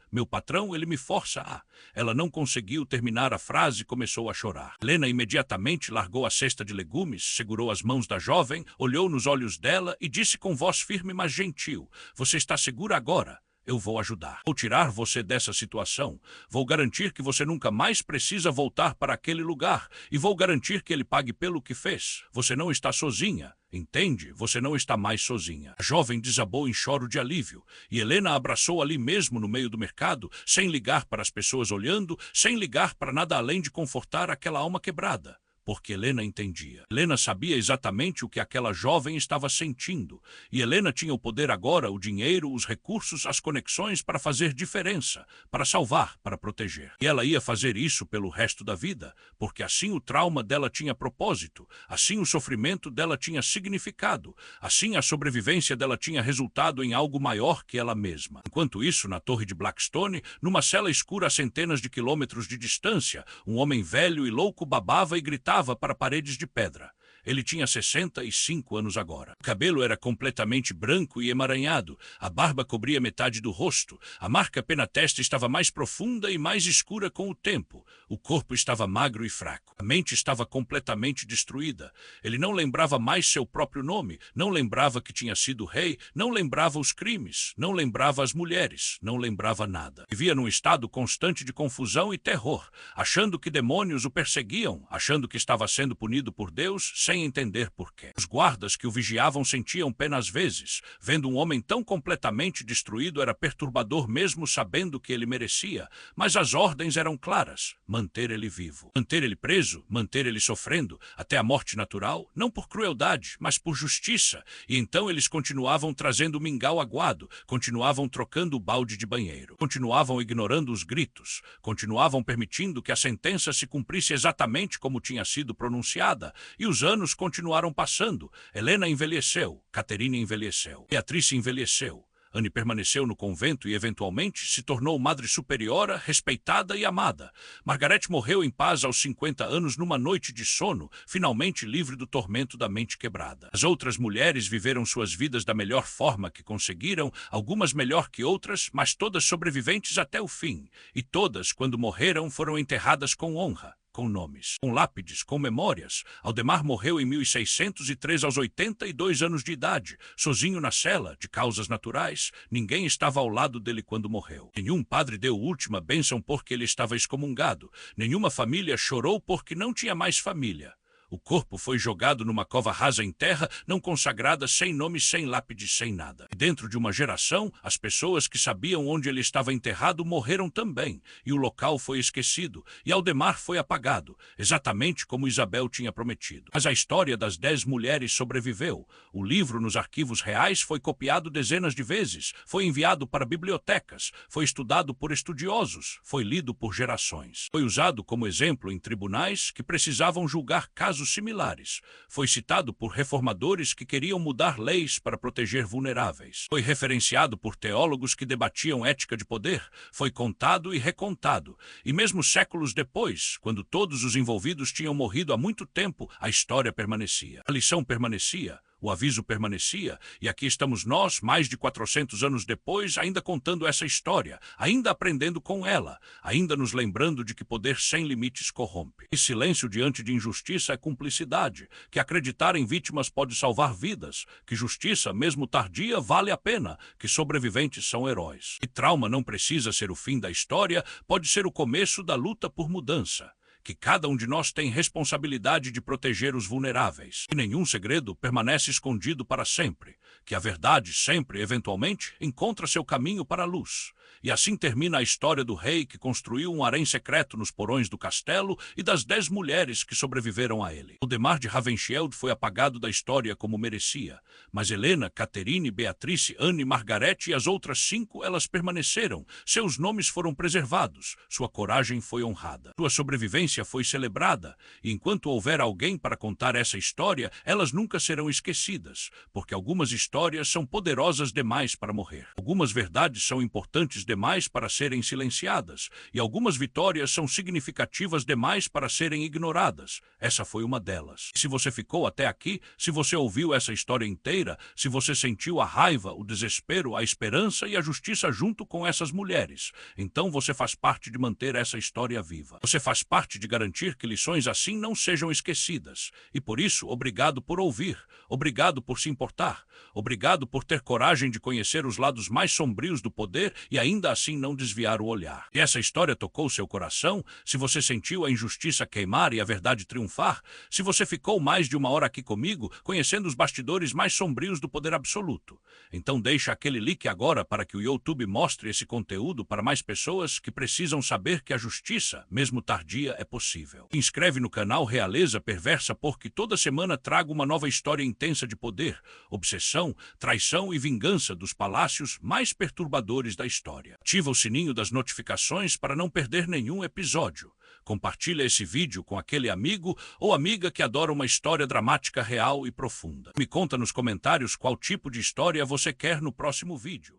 Meu patrão, ele me força a... Ela não conseguiu terminar a frase e começou a chorar. Helena imediatamente largou a cesta de legumes, segurou as mãos da jovem, olhou nos olhos dela e disse com voz firme mas gentil: "Você está segura agora?" Eu vou ajudar. Vou tirar você dessa situação. Vou garantir que você nunca mais precisa voltar para aquele lugar. E vou garantir que ele pague pelo que fez. Você não está sozinha. Entende? Você não está mais sozinha. A jovem desabou em choro de alívio, e Helena a abraçou ali mesmo no meio do mercado, sem ligar para as pessoas olhando, sem ligar para nada além de confortar aquela alma quebrada. Porque Helena entendia. Helena sabia exatamente o que aquela jovem estava sentindo. E Helena tinha o poder agora, o dinheiro, os recursos, as conexões para fazer diferença, para salvar, para proteger. E ela ia fazer isso pelo resto da vida, porque assim o trauma dela tinha propósito, assim o sofrimento dela tinha significado, assim a sobrevivência dela tinha resultado em algo maior que ela mesma. Enquanto isso, na torre de Blackstone, numa cela escura a centenas de quilômetros de distância, um homem velho e louco babava e gritava para paredes de pedra. Ele tinha 65 anos agora. O cabelo era completamente branco e emaranhado. A barba cobria metade do rosto. A marca pena-testa estava mais profunda e mais escura com o tempo. O corpo estava magro e fraco. A mente estava completamente destruída. Ele não lembrava mais seu próprio nome, não lembrava que tinha sido rei, não lembrava os crimes, não lembrava as mulheres, não lembrava nada. Vivia num estado constante de confusão e terror, achando que demônios o perseguiam, achando que estava sendo punido por Deus, sem entender porquê. Os guardas que o vigiavam sentiam pena às vezes. Vendo um homem tão completamente destruído era perturbador mesmo sabendo que ele merecia, mas as ordens eram claras: manter ele vivo. Manter ele preso, manter ele sofrendo, até a morte natural, não por crueldade, mas por justiça. E então eles continuavam trazendo mingau aguado, continuavam trocando o balde de banheiro, continuavam ignorando os gritos, continuavam permitindo que a sentença se cumprisse exatamente como tinha sido pronunciada, e os anos continuaram passando. Helena envelheceu, Caterine envelheceu, Beatrice envelheceu. Anne permaneceu no convento e, eventualmente, se tornou madre superiora, respeitada e amada. Margaret morreu em paz aos 50 anos numa noite de sono, finalmente livre do tormento da mente quebrada. As outras mulheres viveram suas vidas da melhor forma que conseguiram, algumas melhor que outras, mas todas sobreviventes até o fim. E todas, quando morreram, foram enterradas com honra, com nomes, com lápides, com memórias. Aldemar morreu em 1603 aos 82 anos de idade, sozinho na cela, de causas naturais. Ninguém estava ao lado dele quando morreu. Nenhum padre deu última bênção porque ele estava excomungado. Nenhuma família chorou porque não tinha mais família. O corpo foi jogado numa cova rasa em terra, não consagrada, sem nome, sem lápide, sem nada. E dentro de uma geração, as pessoas que sabiam onde ele estava enterrado morreram também, e o local foi esquecido, e Aldemar foi apagado, exatamente como Isabel tinha prometido. Mas a história das 10 mulheres sobreviveu. O livro nos arquivos reais foi copiado dezenas de vezes, foi enviado para bibliotecas, foi estudado por estudiosos, foi lido por gerações. Foi usado como exemplo em tribunais que precisavam julgar casos similares. Foi citado por reformadores que queriam mudar leis para proteger vulneráveis. Foi referenciado por teólogos que debatiam ética de poder. Foi contado e recontado. E mesmo séculos depois, quando todos os envolvidos tinham morrido há muito tempo, a história permanecia. A lição permanecia. O aviso permanecia, e aqui estamos nós, mais de 400 anos depois, ainda contando essa história, ainda aprendendo com ela, ainda nos lembrando de que poder sem limites corrompe. E silêncio diante de injustiça é cumplicidade, que acreditar em vítimas pode salvar vidas, que justiça, mesmo tardia, vale a pena, que sobreviventes são heróis. E trauma não precisa ser o fim da história, pode ser o começo da luta por mudança. Que cada um de nós tem responsabilidade de proteger os vulneráveis. Que nenhum segredo permanece escondido para sempre. Que a verdade sempre, eventualmente, encontra seu caminho para a luz. E assim termina a história do rei que construiu um harém secreto nos porões do castelo e das 10 mulheres que sobreviveram a ele. Aldemar de Ravenshield foi apagado da história como merecia. Mas Helena, Caterine, Beatrice, Anne, Margaret e as outras 5, elas permaneceram. Seus nomes foram preservados. Sua coragem foi honrada. Sua sobrevivência foi celebrada. E enquanto houver alguém para contar essa história, elas nunca serão esquecidas. Porque algumas histórias são poderosas demais para morrer. Algumas verdades são importantes demais para serem silenciadas, e algumas vitórias são significativas demais para serem ignoradas. Essa foi uma delas. E se você ficou até aqui, se você ouviu essa história inteira, se você sentiu a raiva, o desespero, a esperança e a justiça junto com essas mulheres, então você faz parte de manter essa história viva. Você faz parte de garantir que lições assim não sejam esquecidas. E por isso, obrigado por ouvir, obrigado por se importar, Obrigado por ter coragem de conhecer os lados mais sombrios do poder e ainda assim não desviar o olhar. Se essa história tocou seu coração, se você sentiu a injustiça queimar e a verdade triunfar, se você ficou mais de uma hora aqui comigo, conhecendo os bastidores mais sombrios do poder absoluto, então deixa aquele like agora para que o YouTube mostre esse conteúdo para mais pessoas que precisam saber que a justiça, mesmo tardia, é possível. Se inscreve no canal Realeza Perversa porque toda semana trago uma nova história intensa de poder, obsessão, traição e vingança dos palácios mais perturbadores da história. Ativa o sininho das notificações para não perder nenhum episódio. Compartilha esse vídeo com aquele amigo ou amiga que adora uma história dramática real e profunda. Me conta nos comentários qual tipo de história você quer no próximo vídeo.